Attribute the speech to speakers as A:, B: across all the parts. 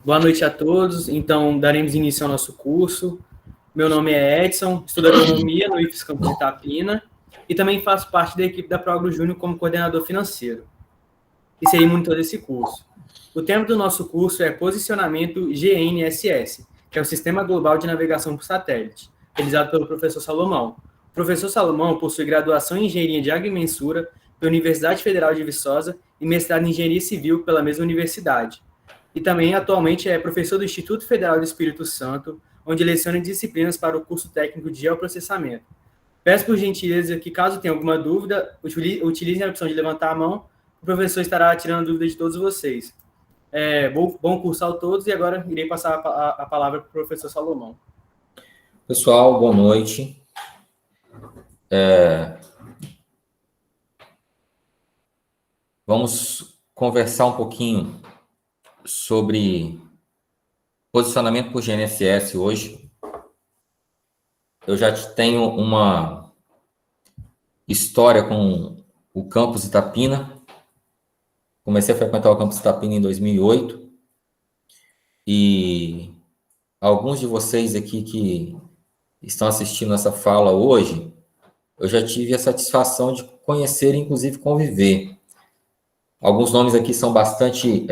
A: Boa noite a todos. Então, daremos início ao nosso curso. Meu nome é Edson, estudo agronomia no IFES Campus Itapina e também faço parte da equipe da ProAgro Júnior como coordenador financeiro. E serei monitor desse curso. O tema do nosso curso é Posicionamento GNSS, que é o Sistema Global de Navegação por Satélite, realizado pelo professor Salomão. O professor Salomão possui graduação em Engenharia de Agrimensura pela Universidade Federal de Viçosa e mestrado em Engenharia Civil pela mesma universidade. E também, atualmente, é professor do Instituto Federal do Espírito Santo, onde leciona disciplinas para o curso técnico de geoprocessamento. Peço por gentileza que, caso tenha alguma dúvida, utilizem a opção de levantar a mão. O professor estará tirando dúvida de todos vocês. Bom curso a todos e agora irei passar a palavra para o professor Salomão.
B: Pessoal, boa noite. Vamos conversar um pouquinho sobre posicionamento por GNSS hoje. Eu já tenho uma história com o campus Itapina. Comecei a frequentar o campus Itapina em 2008. E alguns de vocês aqui que estão assistindo essa fala hoje, eu já tive a satisfação de conhecer e, inclusive, conviver. Alguns nomes aqui são bastante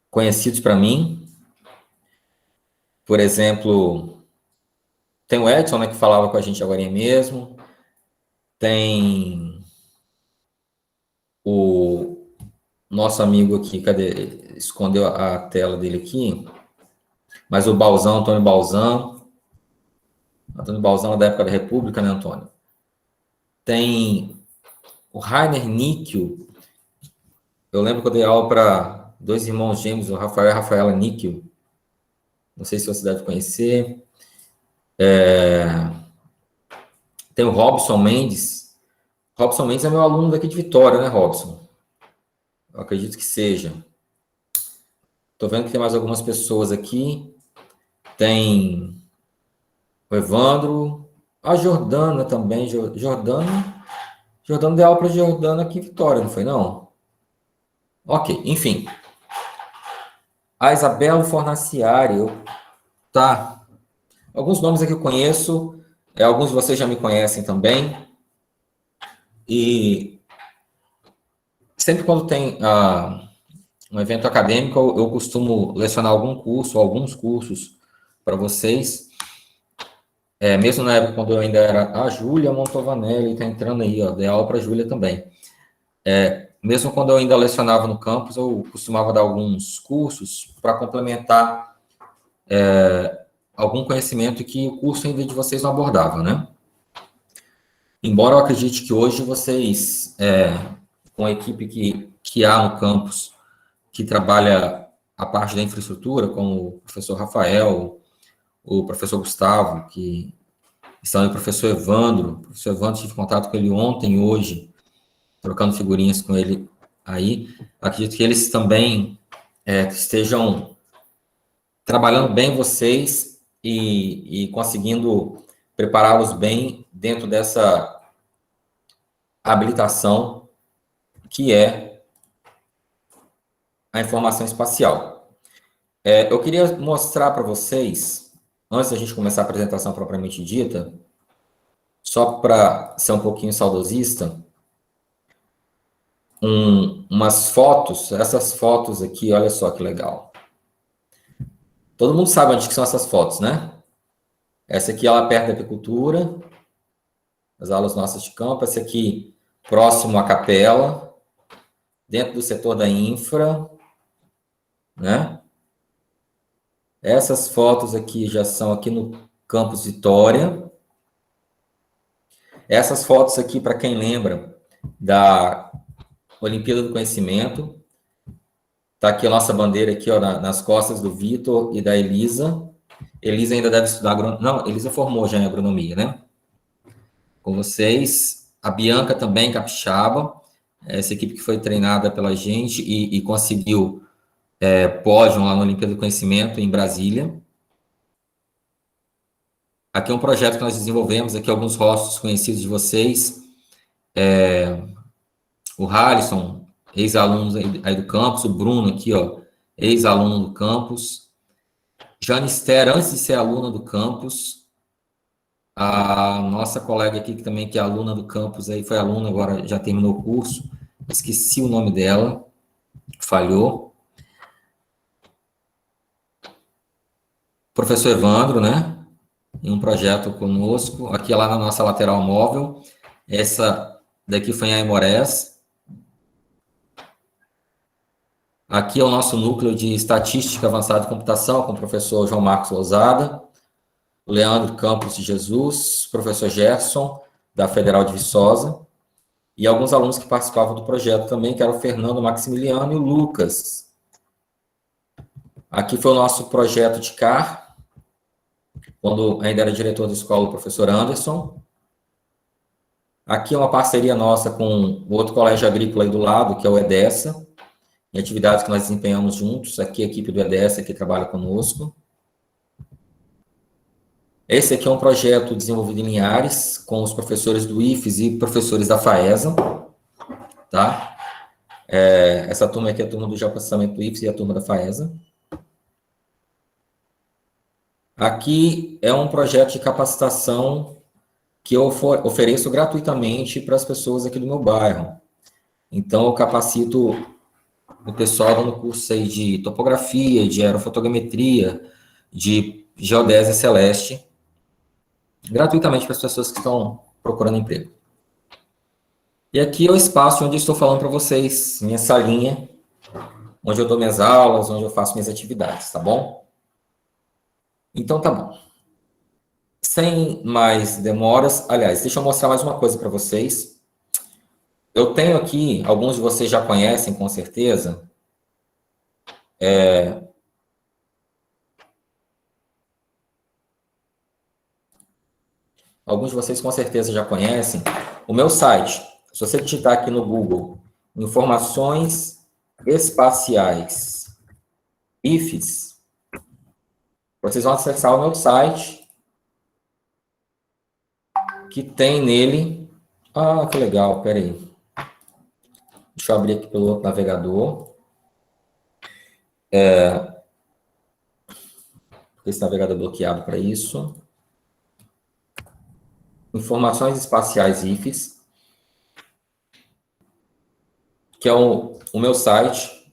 B: conhecidos para mim. Por exemplo, tem o Edson, né, que falava com a gente agora mesmo. Tem o nosso amigo aqui, cadê? Escondeu a tela dele aqui. Mas o Balzão, Antônio Balzão. Antônio Balzão é da época da República, né, Antônio? Tem o Rainer Níquel. Eu lembro que eu dei aula para dois irmãos gêmeos, o Rafael e a Rafaela Níquel. Não sei se você deve conhecer. Tem o Robson Mendes. Robson Mendes é meu aluno daqui de Vitória, né, Robson? Eu acredito que seja. Estou vendo que tem mais algumas pessoas aqui. Tem o Evandro. A Jordana também. Jordana deu aula para Jordana aqui em Vitória, não foi, não? Ok, enfim. A Isabela Fornaciari. Tá. Alguns nomes aqui eu conheço. Alguns de vocês já me conhecem também. E sempre quando tem um evento acadêmico, eu costumo lecionar alguns cursos para vocês. Mesmo na época quando eu ainda era a Júlia Montovanelli, está entrando aí, ó, dei aula para a Júlia também. Mesmo quando eu ainda lecionava no campus, eu costumava dar alguns cursos para complementar algum conhecimento que o curso ainda de vocês não abordava, né? Embora eu acredite que hoje vocês, com a equipe que há no campus, que trabalha a parte da infraestrutura, como o professor Rafael, o professor Gustavo, que estão aí, o professor Evandro. O professor Evandro, tive contato com ele ontem e hoje, trocando figurinhas com ele aí. Acredito que eles também estejam trabalhando bem vocês e conseguindo prepará-los bem dentro dessa habilitação que é a informação espacial. Eu queria mostrar para vocês, antes da gente começar a apresentação propriamente dita, só para ser um pouquinho saudosista, umas fotos, essas fotos aqui, olha só que legal. Todo mundo sabe onde que são essas fotos, né? Essa aqui, ela perto da apicultura, as aulas nossas de campo. Essa aqui, próximo à capela, dentro do setor da infra, né? Essas fotos aqui já são aqui no campus Vitória. Essas fotos aqui, para quem lembra, da Olimpíada do Conhecimento. Tá aqui a nossa bandeira aqui, ó, nas costas do Vitor e da Elisa. Elisa ainda deve estudar agronomia. Não, Elisa formou já em agronomia, né? Com vocês. A Bianca também, capixaba. Essa equipe que foi treinada pela gente e conseguiu pódio lá na Olimpíada do Conhecimento em Brasília. Aqui é um projeto que nós desenvolvemos, aqui alguns rostos conhecidos de vocês. O Harrison, ex-alunos aí do campus, o Bruno aqui, ó, ex-aluno do campus, Janister, antes de ser aluna do campus, a nossa colega aqui, que também que é aluna do campus, aí foi aluna, agora já terminou o curso, esqueci o nome dela, falhou. Professor Evandro, né, em um projeto conosco, aqui lá na nossa lateral móvel, essa daqui foi em Aimorés. Aqui é o nosso núcleo de estatística avançada de computação, com o professor João Marcos Lousada, Leandro Campos de Jesus, professor Gerson, da Federal de Viçosa, e alguns alunos que participavam do projeto também, que eram o Fernando Maximiliano e o Lucas. Aqui foi o nosso projeto de CAR, quando ainda era diretor da escola, o professor Anderson. Aqui é uma parceria nossa com o outro colégio agrícola aí do lado, que é o EDESA, em atividades que nós desempenhamos juntos. Aqui a equipe do EDESA que trabalha conosco. Esse aqui é um projeto desenvolvido em Linhares, com os professores do IFES e professores da FAESA, tá? Essa turma aqui é a turma do geoprocessamento do IFES e a turma da FAESA. Aqui é um projeto de capacitação que eu ofereço gratuitamente para as pessoas aqui do meu bairro. Então, eu capacito o pessoal dando curso aí de topografia, de aerofotogrametria, de geodésia celeste, gratuitamente para as pessoas que estão procurando emprego. E aqui é o espaço onde eu estou falando para vocês, minha salinha, onde eu dou minhas aulas, onde eu faço minhas atividades, tá bom? Então, tá bom. Sem mais demoras, aliás, deixa eu mostrar mais uma coisa para vocês. Eu tenho aqui, alguns de vocês já conhecem, com certeza, alguns de vocês com certeza já conhecem o meu site. Se você digitar aqui no Google, informações espaciais, IFES, vocês vão acessar o meu site, que tem nele... Ah, que legal, peraí. Deixa eu abrir aqui pelo outro navegador. Esse navegador é bloqueado para isso. Informações espaciais IFES, que é o meu site,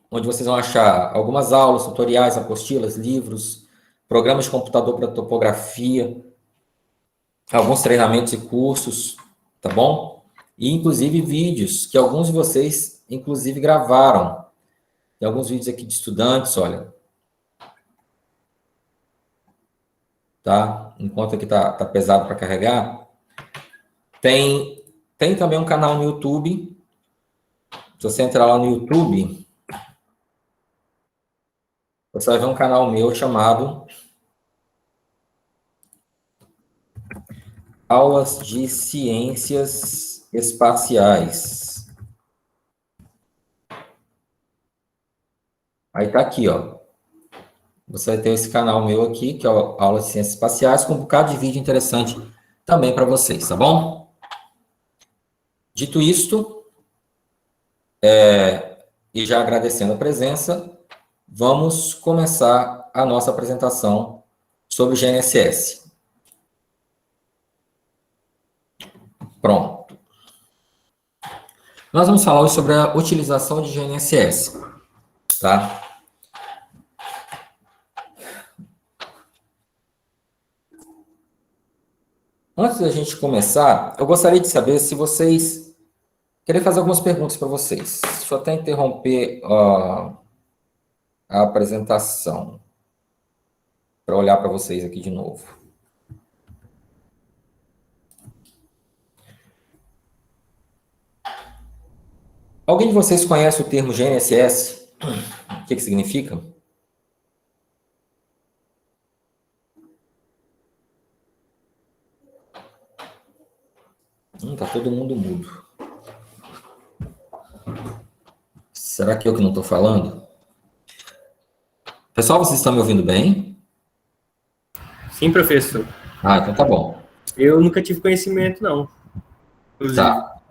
B: onde vocês vão achar algumas aulas, tutoriais, apostilas, livros, programas de computador para topografia, alguns treinamentos e cursos, tá bom? E, inclusive, vídeos que alguns de vocês, inclusive, gravaram. Tem alguns vídeos aqui de estudantes, olha. Tá? Enquanto aqui tá pesado para carregar. Tem também um canal no YouTube. Se você entrar lá no YouTube, você vai ver um canal meu chamado Aulas de Ciências Espaciais. Aí tá aqui, ó. Você vai ter esse canal meu aqui, que é o Aulas de Ciências Espaciais, com um bocado de vídeo interessante também para vocês, tá bom? Dito isto, e já agradecendo a presença, vamos começar a nossa apresentação sobre o GNSS. Pronto. Nós vamos falar hoje sobre a utilização de GNSS, tá? Antes da gente começar, eu gostaria de saber se vocês querem fazer algumas perguntas para vocês. Deixa eu até interromper a apresentação para olhar para vocês aqui de novo. Alguém de vocês conhece o termo GNSS? O que significa? Tá todo mundo mudo. Será que eu que não estou falando? Pessoal, vocês estão me ouvindo bem?
A: Sim, professor.
B: Ah, então tá bom.
A: Eu nunca tive conhecimento, não. Inclusive.
B: Tá.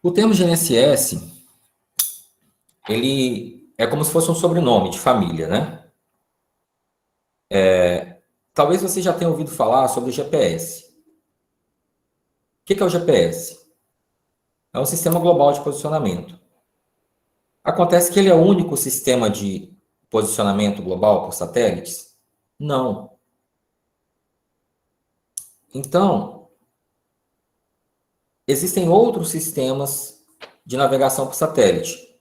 B: O termo GNSS, ele é como se fosse um sobrenome de família, né? Talvez você já tenha ouvido falar sobre o GPS. O que é o GPS? É um sistema global de posicionamento. Acontece que ele é o único sistema de posicionamento global por satélites? Não. Então, existem outros sistemas de navegação por satélite.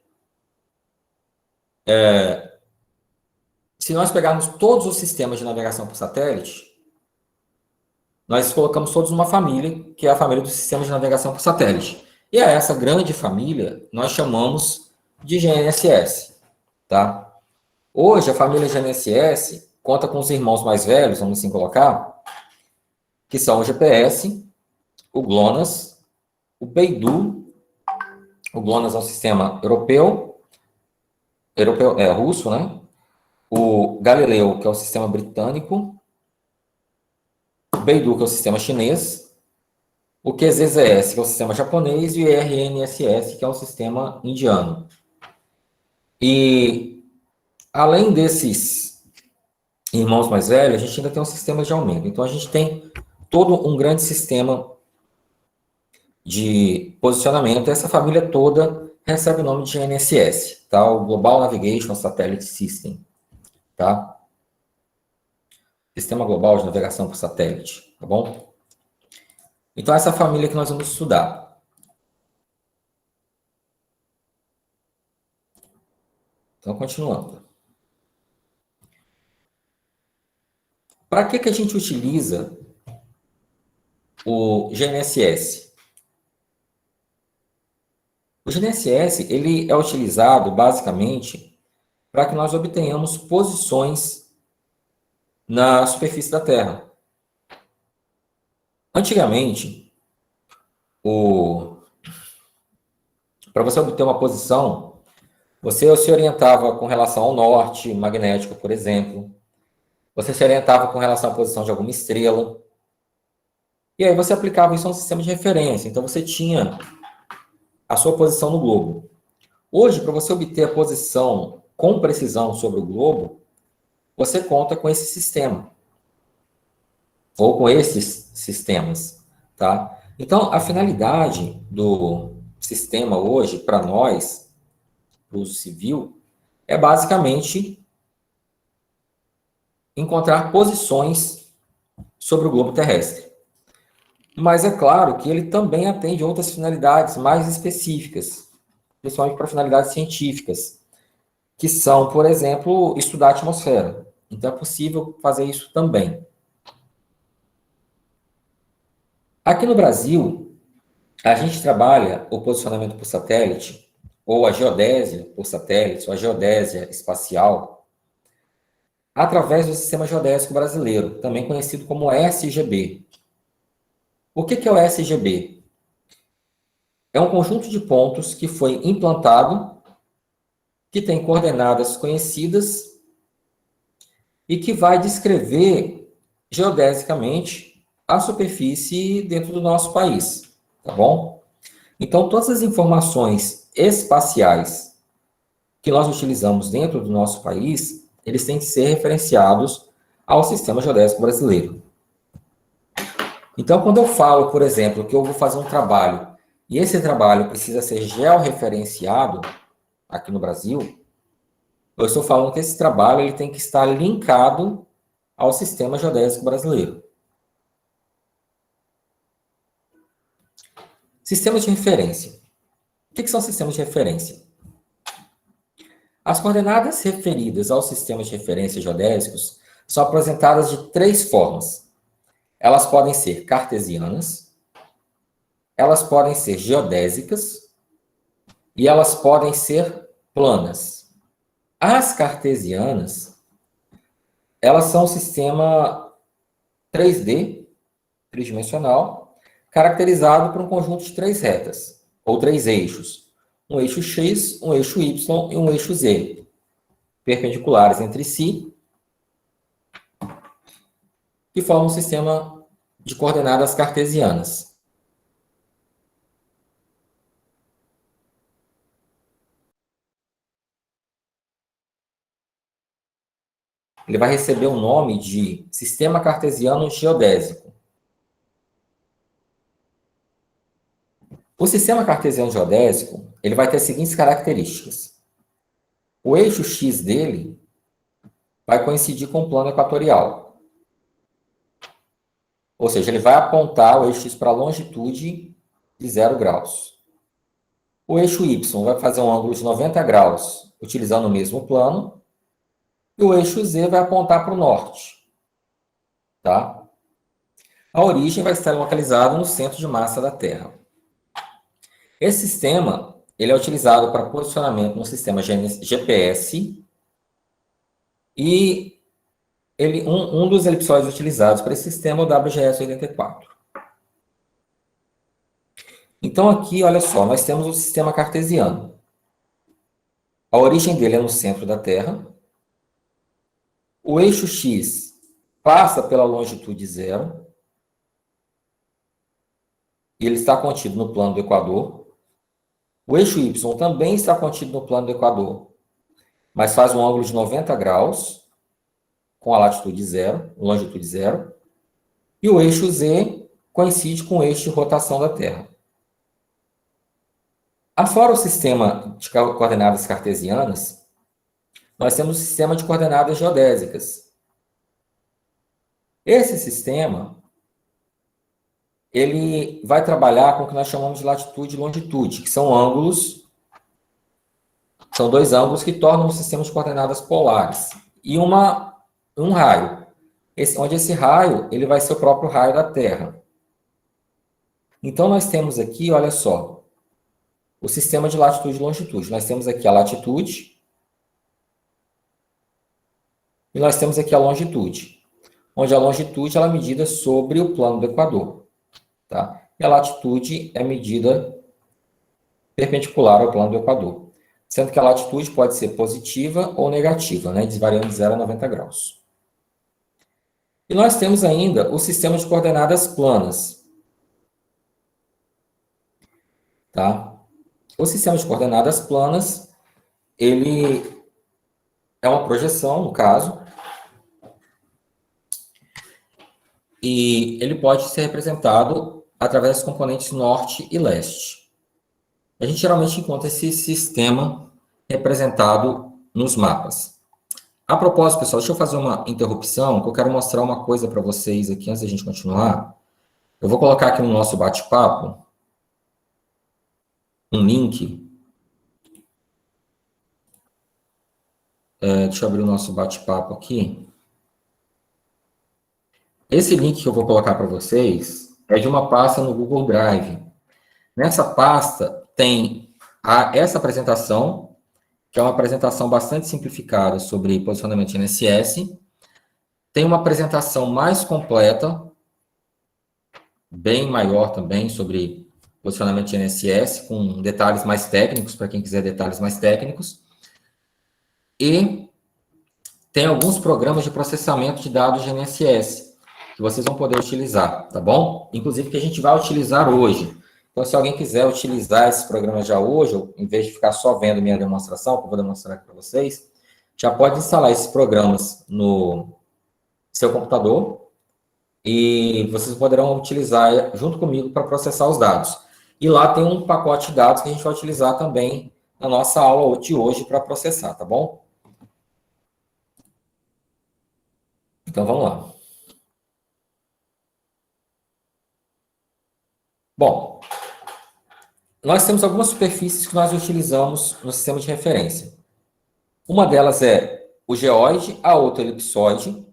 B: Se nós pegarmos todos os sistemas de navegação por satélite, nós colocamos todos numa família, que é a família dos sistemas de navegação por satélite. E a essa grande família nós chamamos de GNSS, tá? Hoje, a família GNSS conta com os irmãos mais velhos, vamos assim colocar, que são o GPS, o GLONASS, o Beidou. O GLONASS é um sistema europeu, russo, né? O Galileu, que é o sistema britânico, o Beidou, que é o sistema chinês, o QZZS, que é o sistema japonês, e o RNSS, que é o sistema indiano. E, além desses irmãos mais velhos, a gente ainda tem um sistema de aumento. Então, a gente tem todo um grande sistema de posicionamento. Essa família toda recebe o nome de GNSS, tá? O Global Navigation Satellite System, tá? Sistema Global de Navegação por Satélite, tá bom? Então, essa família que nós vamos estudar. Então, continuando. Para que a gente utiliza o GNSS? O GNSS, ele é utilizado basicamente para que nós obtenhamos posições na superfície da Terra. Antigamente, para você obter uma posição, você se orientava com relação ao norte magnético, por exemplo. Você se orientava com relação à posição de alguma estrela. E aí você aplicava isso a um sistema de referência. Então você tinha a sua posição no globo. Hoje, para você obter a posição com precisão sobre o globo, você conta com esse sistema. Ou com esses sistemas, tá? Então, a finalidade do sistema hoje, para nós, para o uso civil, é basicamente encontrar posições sobre o globo terrestre. Mas é claro que ele também atende outras finalidades mais específicas, principalmente para finalidades científicas, que são, por exemplo, estudar a atmosfera. Então, é possível fazer isso também. Aqui no Brasil, a gente trabalha o posicionamento por satélite, ou a geodésia por satélite, ou a geodésia espacial, através do Sistema Geodésico Brasileiro, também conhecido como SGB. O que é o SGB? É um conjunto de pontos que foi implantado, que tem coordenadas conhecidas e que vai descrever geodesicamente a superfície dentro do nosso país, tá bom? Então, todas as informações espaciais que nós utilizamos dentro do nosso país, eles têm que ser referenciados ao Sistema Geodésico Brasileiro. Então, quando eu falo, por exemplo, que eu vou fazer um trabalho e esse trabalho precisa ser georreferenciado aqui no Brasil, eu estou falando que esse trabalho ele tem que estar linkado ao Sistema Geodésico Brasileiro. Sistemas de referência. O que são sistemas de referência? As coordenadas referidas aos sistemas de referência geodésicos são apresentadas de três formas. Elas podem ser cartesianas, elas podem ser geodésicas e elas podem ser planas. As cartesianas, elas são um sistema 3D, tridimensional, caracterizado por um conjunto de três retas, ou três eixos. Um eixo X, um eixo Y e um eixo Z, perpendiculares entre si, que formam um sistema de coordenadas cartesianas. ele vai receber o nome de Sistema Cartesiano Geodésico. O Sistema Cartesiano Geodésico, ele vai ter as seguintes características. O eixo X dele vai coincidir com o plano equatorial. Ou seja, ele vai apontar o eixo X para a longitude de 0 graus. O eixo Y vai fazer um ângulo de 90 graus, utilizando o mesmo plano. E o eixo Z vai apontar para o norte. Tá? A origem vai estar localizada no centro de massa da Terra. Esse sistema ele é utilizado para posicionamento no sistema GPS e um dos elipsóides utilizados para esse sistema é o WGS-84. Então, aqui, olha só, nós temos o sistema cartesiano. A origem dele é no centro da Terra. O eixo X passa pela longitude 0. E ele está contido no plano do Equador. O eixo Y também está contido no plano do Equador, mas faz um ângulo de 90 graus, com a latitude 0, longitude 0. E o eixo Z coincide com o eixo de rotação da Terra. Afora o sistema de coordenadas cartesianas, nós temos o sistema de coordenadas geodésicas. Esse sistema, ele vai trabalhar com o que nós chamamos de latitude e longitude, que são ângulos, são dois ângulos que tornam um sistema de coordenadas polares. E um raio, onde esse raio ele vai ser o próprio raio da Terra. Então, nós temos aqui, olha só, o sistema de latitude e longitude. Nós temos aqui a latitude e nós temos aqui a longitude, onde a longitude ela é medida sobre o plano do Equador. Tá? E a latitude é medida perpendicular ao plano do Equador, sendo que a latitude pode ser positiva ou negativa, né, variando de 0 a 90 graus. E nós temos ainda o sistema de coordenadas planas. Tá? O sistema de coordenadas planas, ele é uma projeção, no caso, e ele pode ser representado através dos componentes norte e leste. A gente geralmente encontra esse sistema representado nos mapas. A propósito, pessoal, deixa eu fazer uma interrupção, que eu quero mostrar uma coisa para vocês aqui antes da gente continuar. Eu vou colocar aqui no nosso bate-papo um link. Deixa eu abrir o nosso bate-papo aqui. Esse link que eu vou colocar para vocês é de uma pasta no Google Drive. Nessa pasta tem essa apresentação, que é uma apresentação bastante simplificada sobre posicionamento de GNSS. Tem uma apresentação mais completa, bem maior também, sobre posicionamento de GNSS, com detalhes mais técnicos, para quem quiser detalhes mais técnicos. E tem alguns programas de processamento de dados GNSS, que vocês vão poder utilizar, tá bom? Inclusive que a gente vai utilizar hoje. Então, se alguém quiser utilizar esses programas já hoje, ou, em vez de ficar só vendo minha demonstração, que eu vou demonstrar aqui para vocês, já pode instalar esses programas no seu computador e vocês poderão utilizar junto comigo para processar os dados. E lá tem um pacote de dados que a gente vai utilizar também na nossa aula de hoje para processar, tá bom? Então, vamos lá. Bom, nós temos algumas superfícies que nós utilizamos no sistema de referência. Uma delas é o geóide, a outra é o elipsóide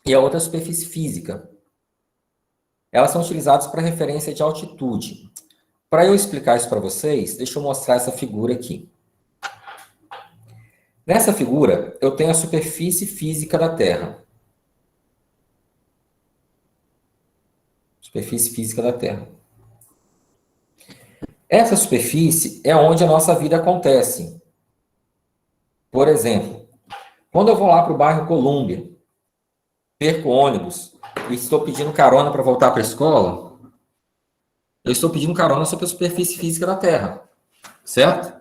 B: e a outra é a superfície física. Elas são utilizadas para referência de altitude. Para eu explicar isso para vocês, deixa eu mostrar essa figura aqui. Nessa figura, eu tenho a superfície física da Terra. Superfície física da Terra. Essa superfície é onde a nossa vida acontece. Por exemplo, quando eu vou lá para o bairro Colômbia, perco o ônibus e estou pedindo carona para voltar para a escola, eu estou pedindo carona sobre a superfície física da Terra, certo?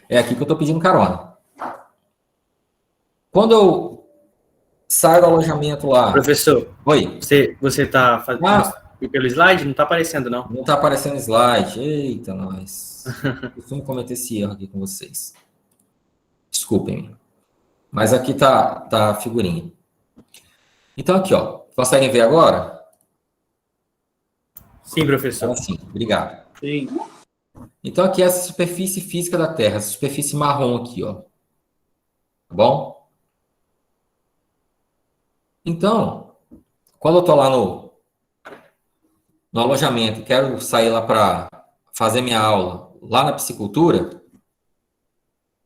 B: É aqui que eu estou pedindo carona. Quando eu saio do alojamento lá...
A: Professor,
B: Oi.
A: você está fazendo pelo slide? Não está aparecendo, não.
B: Não está aparecendo slide. Eita, nós. Costumo cometer esse erro aqui com vocês. Desculpem. Mas aqui tá a figurinha. Então, aqui, ó. Conseguem ver agora?
A: Sim, professor.
B: Sim, obrigado.
A: Sim.
B: Então, aqui é essa superfície física da Terra, essa superfície marrom aqui, ó. Tá bom? Então, quando eu tô lá no alojamento e quero sair lá para fazer minha aula lá na piscicultura,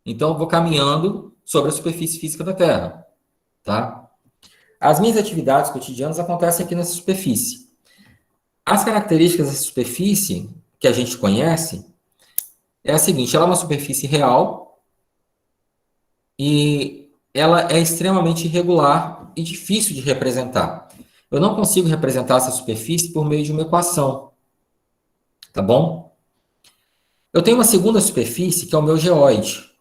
B: então eu vou caminhando sobre a superfície física da Terra, tá? As minhas atividades cotidianas acontecem aqui nessa superfície. As características dessa superfície que a gente conhece é a seguinte: ela é uma superfície real e ela é extremamente irregular e difícil de representar. Eu não consigo representar essa superfície por meio de uma equação, tá bom? Eu tenho uma segunda superfície que é o meu geóide.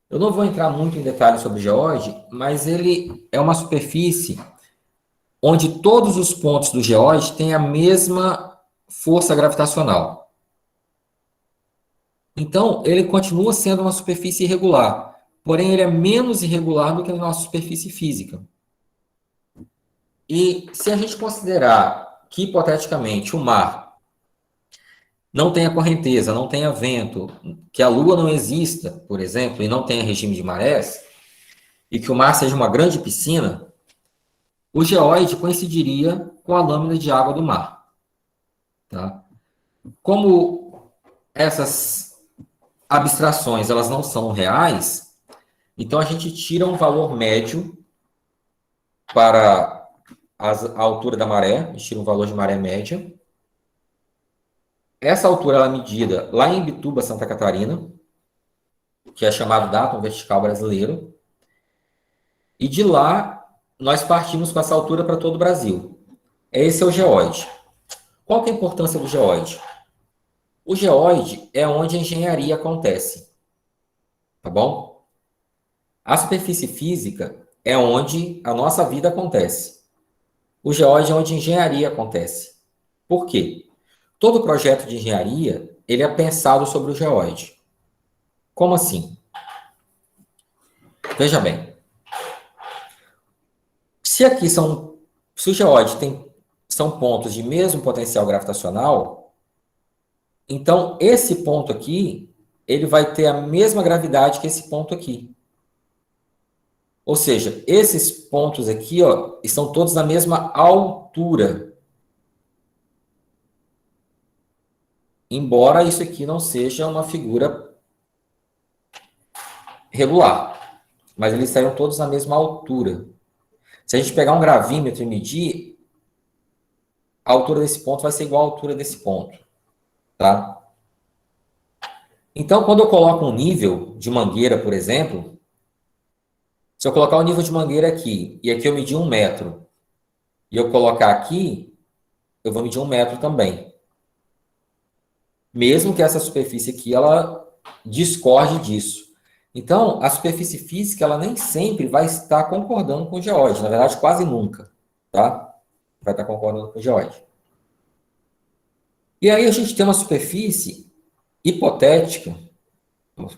B: Eu não vou entrar muito em detalhes sobre o geóide, mas ele é uma superfície onde todos os pontos do geóide têm a mesma força gravitacional. Então, ele continua sendo uma superfície irregular, porém ele é menos irregular do que a nossa superfície física. E se a gente considerar que, hipoteticamente, o mar não tenha correnteza, não tenha vento, que a Lua não exista, por exemplo, e não tenha regime de marés, e que o mar seja uma grande piscina, o geóide coincidiria com a lâmina de água do mar. Tá? Como essas abstrações elas não são reais, então a gente tira um valor médio para a altura da maré, a gente tira um valor de maré média. Essa altura ela é medida lá em Imbituba, Santa Catarina, que é chamado Datum Vertical Brasileiro. E de lá, nós partimos com essa altura para todo o Brasil. Esse é o geóide. Qual que é a importância do geóide? O geóide é onde a engenharia acontece. Tá bom? A superfície física é onde a nossa vida acontece. O geóide é onde a engenharia acontece. Por quê? Todo projeto de engenharia, ele é pensado sobre o geóide. Como assim? Veja bem. Se aqui se o geóide são pontos de mesmo potencial gravitacional, então esse ponto aqui, ele vai ter a mesma gravidade que esse ponto aqui. Ou seja, esses pontos aqui, ó, estão todos na mesma altura. Embora isso aqui não seja uma figura regular, mas eles saíram todos na mesma altura. Se a gente pegar um gravímetro e medir, a altura desse ponto vai ser igual à altura desse ponto, tá? Então, quando eu coloco um nível de mangueira, por exemplo, se eu colocar o nível de mangueira aqui, e aqui eu medir 1 metro, e eu colocar aqui, eu vou medir 1 metro também. Mesmo que essa superfície aqui, ela discorde disso. Então, a superfície física, ela nem sempre vai estar concordando com o geóide. Na verdade, quase nunca, tá? Vai estar concordando com o geóide. E aí a gente tem uma superfície hipotética,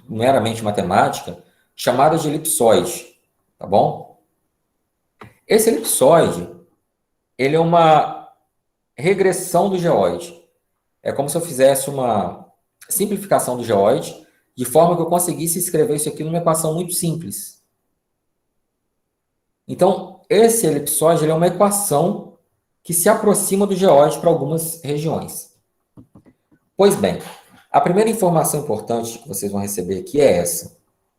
B: meramente matemática, chamada de elipsoide, tá bom? Esse elipsoide, ele é uma regressão do geóide. É como se eu fizesse uma simplificação do geóide, de forma que eu conseguisse escrever isso aqui numa equação muito simples. Então, esse elipsoide ele é uma equação que se aproxima do geóide para algumas regiões. Pois bem, a primeira informação importante que vocês vão receber aqui é essa.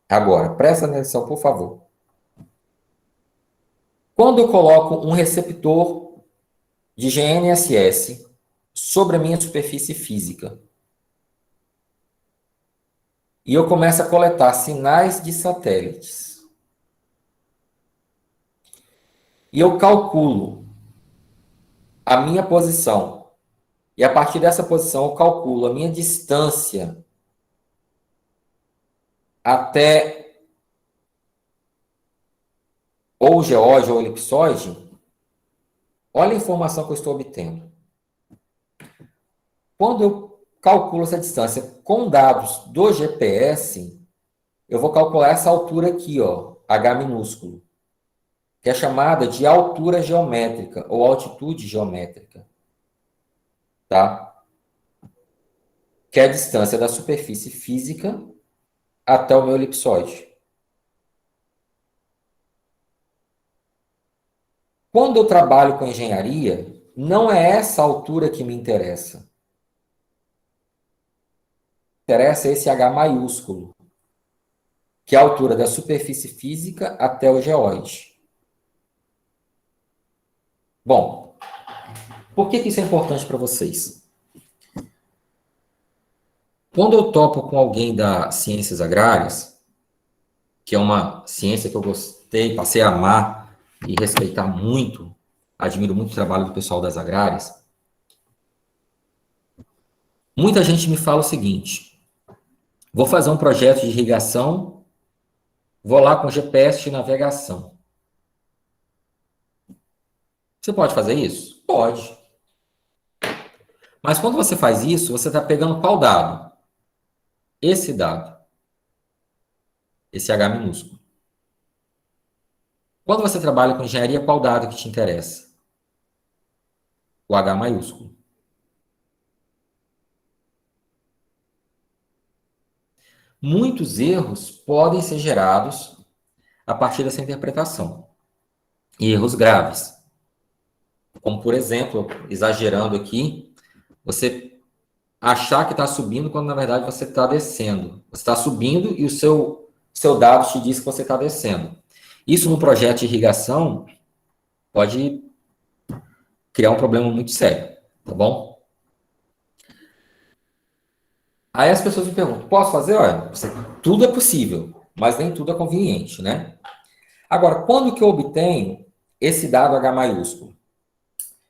B: Agora, presta atenção, por favor. Quando eu coloco um receptor de GNSS sobre a minha superfície física, e eu começo a coletar sinais de satélites, e eu calculo a minha posição, e a partir dessa posição eu calculo a minha distância até ou geóide ou elipsoide, olha a informação que eu estou obtendo. Quando eu calculo essa distância com dados do GPS, eu vou calcular essa altura aqui, ó, H minúsculo, que é chamada de altura geométrica ou altitude geométrica, tá? Que é a distância da superfície física até o meu elipsoide. Quando eu trabalho com engenharia, não é essa altura que me interessa. Interessa esse H maiúsculo, que é a altura da superfície física até o geóide. Bom, por que isso é importante para vocês? Quando eu topo com alguém das ciências agrárias, que é uma ciência que eu gostei, passei a amar e respeitar muito, admiro muito o trabalho do pessoal das agrárias, muita gente me fala o seguinte: vou fazer um projeto de irrigação, vou lá com GPS de navegação. Você pode fazer isso? Pode. Mas quando você faz isso, você está pegando qual dado? Esse dado. Esse H minúsculo. Quando você trabalha com engenharia, qual dado que te interessa? O H maiúsculo. Muitos erros podem ser gerados a partir dessa interpretação. E erros graves. Como, por exemplo, exagerando aqui, você achar que está subindo quando, na verdade, você está descendo. Você está subindo e o seu dado te diz que você está descendo. Isso no projeto de irrigação pode criar um problema muito sério, tá bom? Aí as pessoas me perguntam, posso fazer? Olha, tudo é possível, mas nem tudo é conveniente, né? Agora, quando que eu obtenho esse dado H maiúsculo?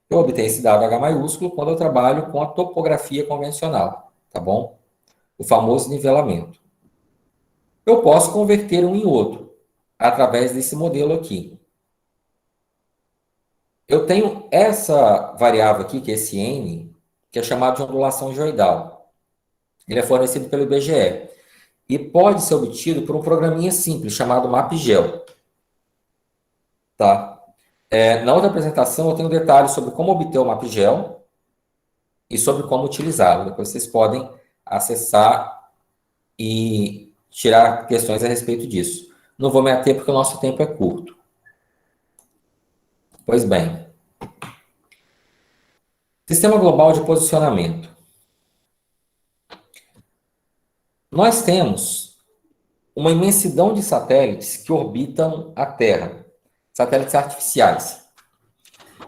B: Eu obtenho esse dado H maiúsculo quando eu trabalho com a topografia convencional, tá bom? O famoso nivelamento. Eu posso converter um em outro, através desse modelo aqui. Eu tenho essa variável aqui, que é esse N, que é chamado de ondulação geoidal. Ele é fornecido pelo IBGE. E pode ser obtido por um programinha simples, chamado MapGeo. Tá? Na outra apresentação, eu tenho detalhes sobre como obter o MapGeo e sobre como utilizá-lo. Depois vocês podem acessar e tirar questões a respeito disso. Não vou me ater porque o nosso tempo é curto. Pois bem. Sistema global de posicionamento. Nós temos uma imensidão de satélites que orbitam a Terra. Satélites artificiais.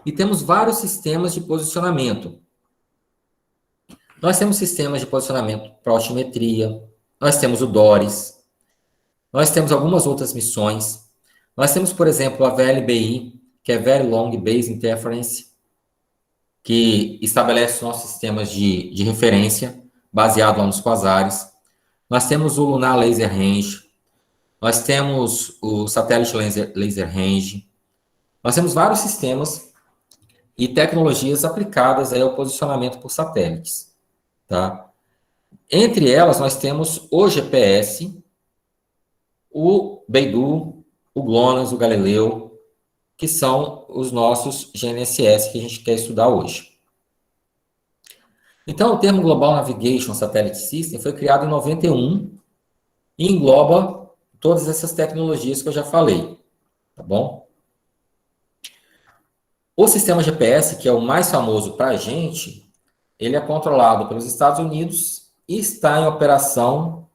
B: E temos vários sistemas de posicionamento. Nós temos sistemas de posicionamento para altimetria, nós temos o DORIS, nós temos algumas outras missões. Nós temos, por exemplo, a VLBI, que é Very Long Base Interference, que estabelece nossos sistemas de referência, baseado lá nos quasares. Nós temos o Lunar Laser Range, nós temos o Satellite Laser Range, nós temos vários sistemas e tecnologias aplicadas aí ao posicionamento por satélites, tá? Entre elas, nós temos o GPS, o Beidou, o GLONASS, o Galileu, que são os nossos GNSS que a gente quer estudar hoje. Então, o termo Global Navigation Satellite System foi criado em 91 e engloba todas essas tecnologias que eu já falei, tá bom? O sistema GPS, que é o mais famoso para a gente, ele é controlado pelos Estados Unidos e está em operação,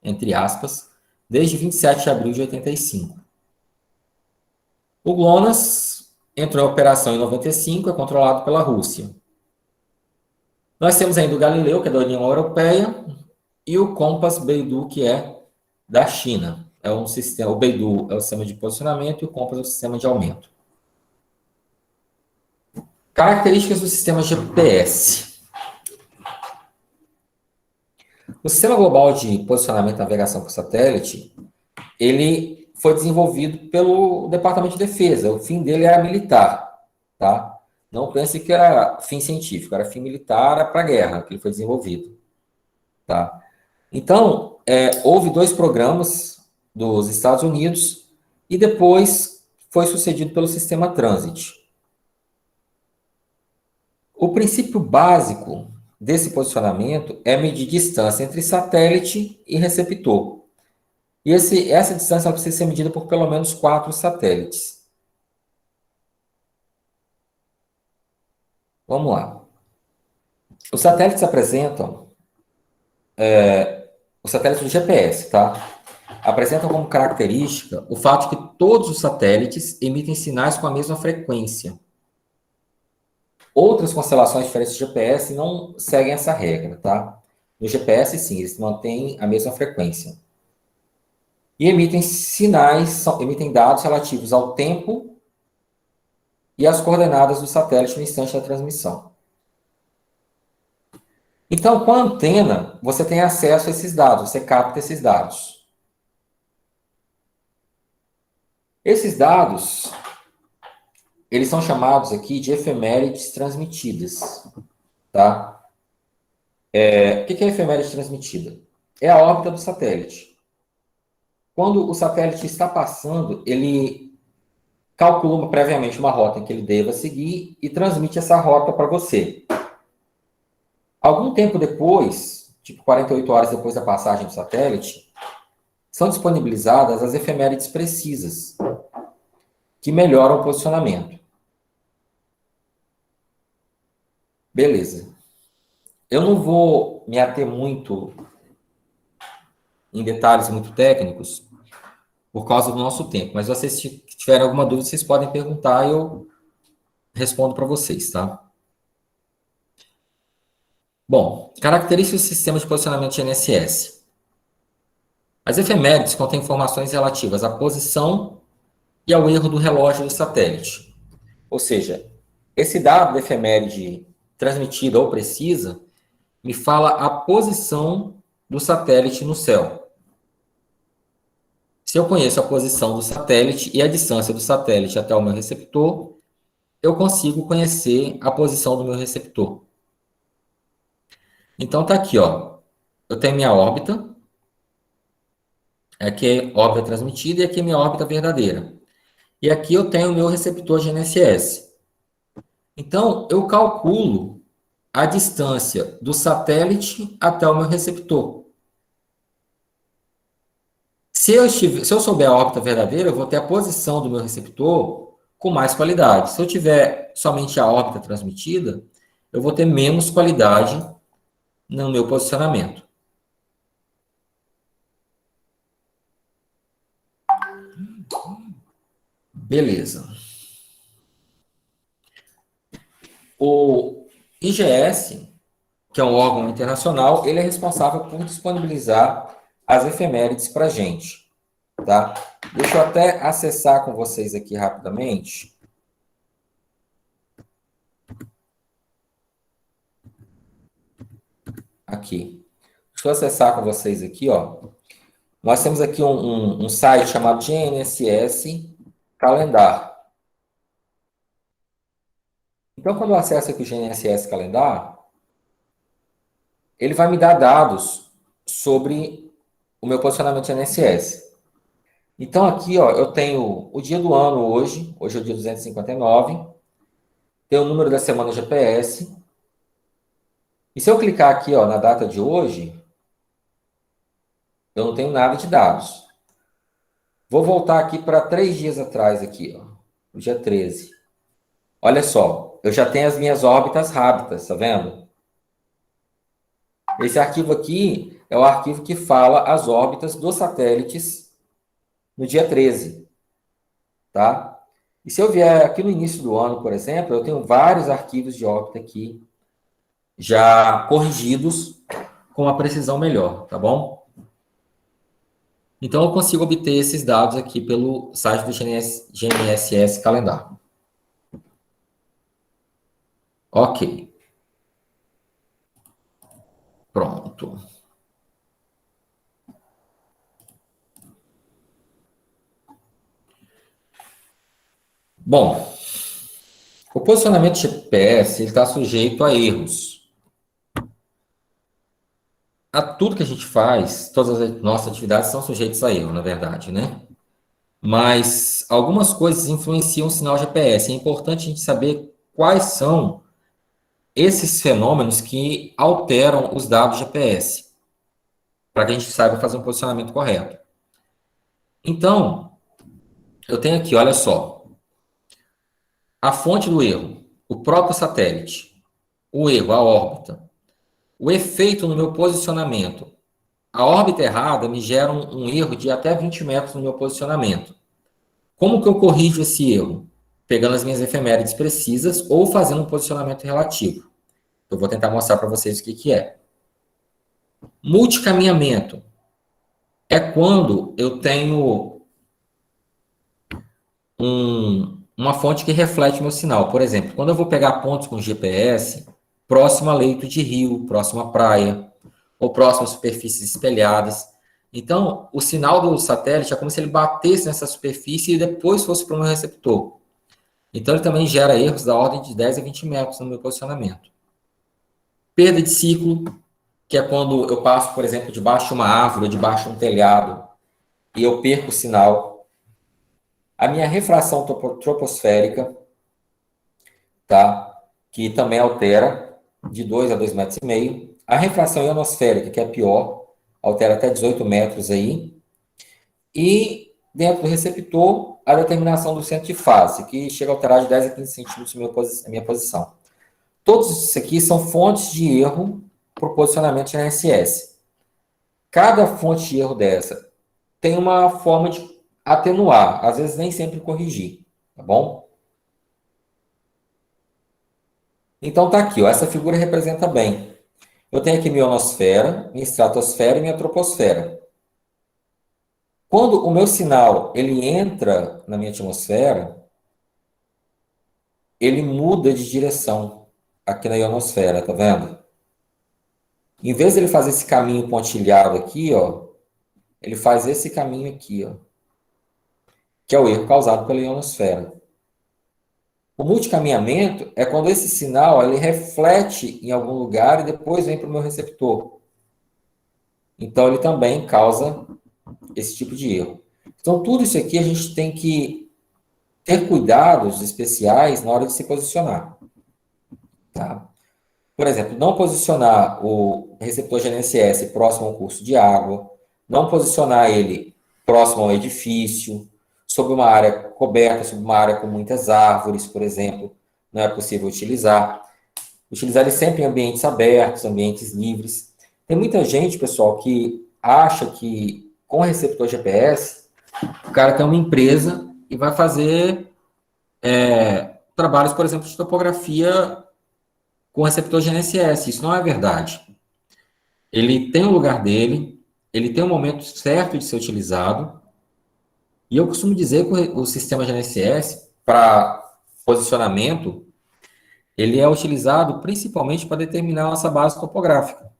B: entre aspas, desde 27 de abril de 85. O GLONASS entrou em operação em 95, é controlado pela Rússia. Nós temos ainda o Galileu, que é da União Europeia, e o Compass Beidou, que é da China. É um sistema, o Beidou é o sistema de posicionamento e o Compass é o sistema de aumento. Características do sistema GPS. O sistema global de posicionamento e navegação por satélite, ele foi desenvolvido pelo Departamento de Defesa. O fim dele era militar, tá? Não pense que era fim científico, era fim militar, era para a guerra que ele foi desenvolvido, tá? Então, houve 2 programas dos Estados Unidos e depois foi sucedido pelo sistema Transit. O princípio básico desse posicionamento é medir distância entre satélite e receptor. E essa distância precisa ser medida por pelo menos 4 satélites. Vamos lá. Os satélites apresentam, os satélites do GPS, tá? Apresentam como característica o fato de que todos os satélites emitem sinais com a mesma frequência. Outras constelações diferentes do GPS não seguem essa regra, tá? No GPS, sim, eles mantêm a mesma frequência. E emitem sinais, emitem dados relativos ao tempo e às coordenadas do satélite no instante da transmissão. Então, com a antena, você tem acesso a esses dados, você capta esses dados. Esses dados, eles são chamados aqui de efemérides transmitidas, tá? O que é efeméride transmitida? É a órbita do satélite. Quando o satélite está passando, ele calcula previamente uma rota que ele deva seguir e transmite essa rota para você. Algum tempo depois, tipo 48 horas depois da passagem do satélite, são disponibilizadas as efemérides precisas, que melhoram o posicionamento. Beleza. Eu não vou me ater muito em detalhes muito técnicos, por causa do nosso tempo, mas vocês, se tiverem alguma dúvida, vocês podem perguntar e eu respondo para vocês, tá? Bom, características do sistema de posicionamento de GNSS. As efemérides contêm informações relativas à posição e ao erro do relógio do satélite. Ou seja, esse dado da efeméride transmitida ou precisa me fala a posição do satélite no céu. Se eu conheço a posição do satélite e a distância do satélite até o meu receptor, eu consigo conhecer a posição do meu receptor. Então tá aqui, ó. Eu tenho minha órbita, aqui é órbita transmitida e aqui é minha órbita verdadeira. E aqui eu tenho o meu receptor GNSS. Então eu calculo a distância do satélite até o meu receptor. Se eu souber a órbita verdadeira, eu vou ter a posição do meu receptor com mais qualidade. Se eu tiver somente a órbita transmitida, eu vou ter menos qualidade no meu posicionamento. Beleza. O IGS, que é um órgão internacional, ele é responsável por disponibilizar as efemérides para a gente, tá? Deixa eu até acessar com vocês aqui rapidamente. Aqui. Deixa eu acessar com vocês aqui, ó. Nós temos aqui um site chamado GNSS Calendar. Então, quando eu acesso aqui o GNSS Calendar, ele vai me dar dados sobre o meu posicionamento GNSS. Então, aqui, ó, eu tenho o dia do ano hoje é o dia 259, tem o número da semana GPS, e se eu clicar aqui, ó, na data de hoje, eu não tenho nada de dados. Vou voltar aqui para 3 dias atrás, aqui, ó, o dia 13. Olha só, eu já tenho as minhas órbitas rápidas, tá vendo? Esse arquivo aqui é o arquivo que fala as órbitas dos satélites no dia 13, tá? E se eu vier aqui no início do ano, por exemplo, eu tenho vários arquivos de órbita aqui já corrigidos com uma precisão melhor, tá bom? Então, eu consigo obter esses dados aqui pelo site do GNSS Calendar. Ok. Pronto. Bom, o posicionamento de GPS está sujeito a erros. A tudo que a gente faz, todas as nossas atividades são sujeitas a erro, na verdade, né? Mas algumas coisas influenciam o sinal GPS. É importante a gente saber quais são esses fenômenos que alteram os dados GPS, para que a gente saiba fazer um posicionamento correto. Então, eu tenho aqui, olha só, a fonte do erro, o próprio satélite, o erro, a órbita, o efeito no meu posicionamento. A órbita errada me gera um erro de até 20 metros no meu posicionamento. Como que eu corrijo esse erro? Pegando as minhas efemérides precisas ou fazendo um posicionamento relativo. Eu vou tentar mostrar para vocês o que é. Multicaminhamento é quando eu tenho uma fonte que reflete meu sinal. Por exemplo, quando eu vou pegar pontos com GPS, próximo a leito de rio, próximo à praia, ou próximo a superfícies espelhadas. Então, o sinal do satélite é como se ele batesse nessa superfície e depois fosse para o meu receptor. Então, ele também gera erros da ordem de 10 a 20 metros no meu posicionamento. Perda de ciclo, que é quando eu passo, por exemplo, debaixo de uma árvore, debaixo de um telhado, e eu perco o sinal. A minha refração troposférica, tá? Que também altera de 2 a 2,5 metros. A refração ionosférica, que é pior, altera até 18 metros aí. E dentro do receptor, a determinação do centro de fase, que chega a alterar de 10 a 15 centímetros a minha posição. Todos isso aqui são fontes de erro para o posicionamento de NSS. Cada fonte de erro dessa tem uma forma de atenuar, às vezes nem sempre corrigir, tá bom? Então tá aqui, ó, essa figura representa bem. Eu tenho aqui minha ionosfera, minha estratosfera e minha troposfera. Quando o meu sinal ele entra na minha atmosfera, ele muda de direção aqui na ionosfera, tá vendo? Em vez de ele fazer esse caminho pontilhado aqui, ó, ele faz esse caminho aqui, ó, que é o erro causado pela ionosfera. O multicaminhamento é quando esse sinal ele reflete em algum lugar e depois vem para o meu receptor. Então, ele também causa esse tipo de erro. Então, tudo isso aqui a gente tem que ter cuidados especiais na hora de se posicionar. Tá? Por exemplo, não posicionar o receptor GNSS próximo ao curso de água, não posicionar ele próximo ao edifício, sobre uma área coberta, sobre uma área com muitas árvores, por exemplo, não é possível utilizar. Utilizar ele sempre em ambientes abertos, ambientes livres. Tem muita gente, pessoal, que acha que com receptor GPS, o cara tem uma empresa e vai fazer trabalhos, por exemplo, de topografia com receptor GNSS. Isso não é verdade. Ele tem o lugar dele, ele tem o momento certo de ser utilizado, e eu costumo dizer que o sistema GNSS, para posicionamento, ele é utilizado principalmente para determinar a nossa base topográfica.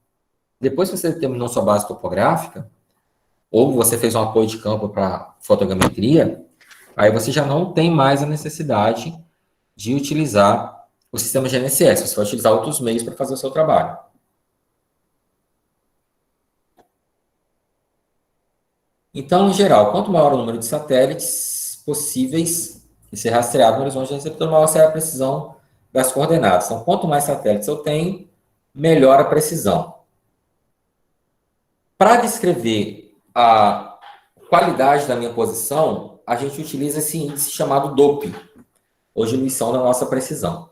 B: Depois que você determinou sua base topográfica, ou você fez um apoio de campo para fotogrametria, aí você já não tem mais a necessidade de utilizar o sistema GNSS. Você vai utilizar outros meios para fazer o seu trabalho. Então, em geral, quanto maior o número de satélites possíveis de ser rastreado no horizonte do receptor, maior será a precisão das coordenadas. Então, quanto mais satélites eu tenho, melhor a precisão. Para descrever a qualidade da minha posição, a gente utiliza esse índice chamado DOP, ou diluição da nossa precisão.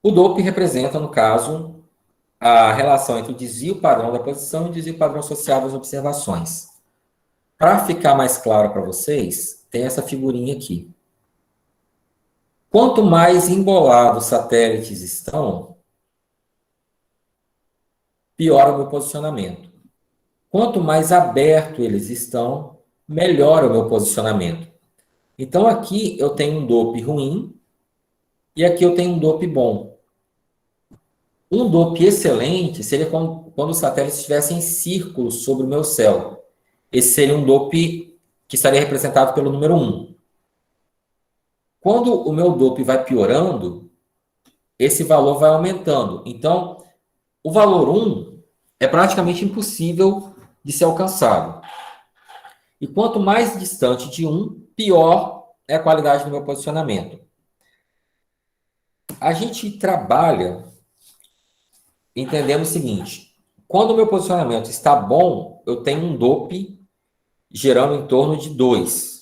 B: O DOP representa, no caso, a relação entre o desvio padrão da posição e o desvio padrão associado às observações. Para ficar mais claro para vocês, tem essa figurinha aqui. Quanto mais embolados os satélites estão, pior o meu posicionamento. Quanto mais aberto eles estão, melhor o meu posicionamento. Então, aqui eu tenho um DOP ruim e aqui eu tenho um DOP bom. Um DOP excelente seria quando os satélites estivessem em círculos sobre o meu céu. Esse seria um DOP que estaria representado pelo número 1. Quando o meu DOP vai piorando, esse valor vai aumentando. Então, o valor 1 é praticamente impossível de ser alcançado. E quanto mais distante de 1, pior é a qualidade do meu posicionamento. A gente trabalha entendendo o seguinte: quando o meu posicionamento está bom, eu tenho um DOP gerando em torno de 2.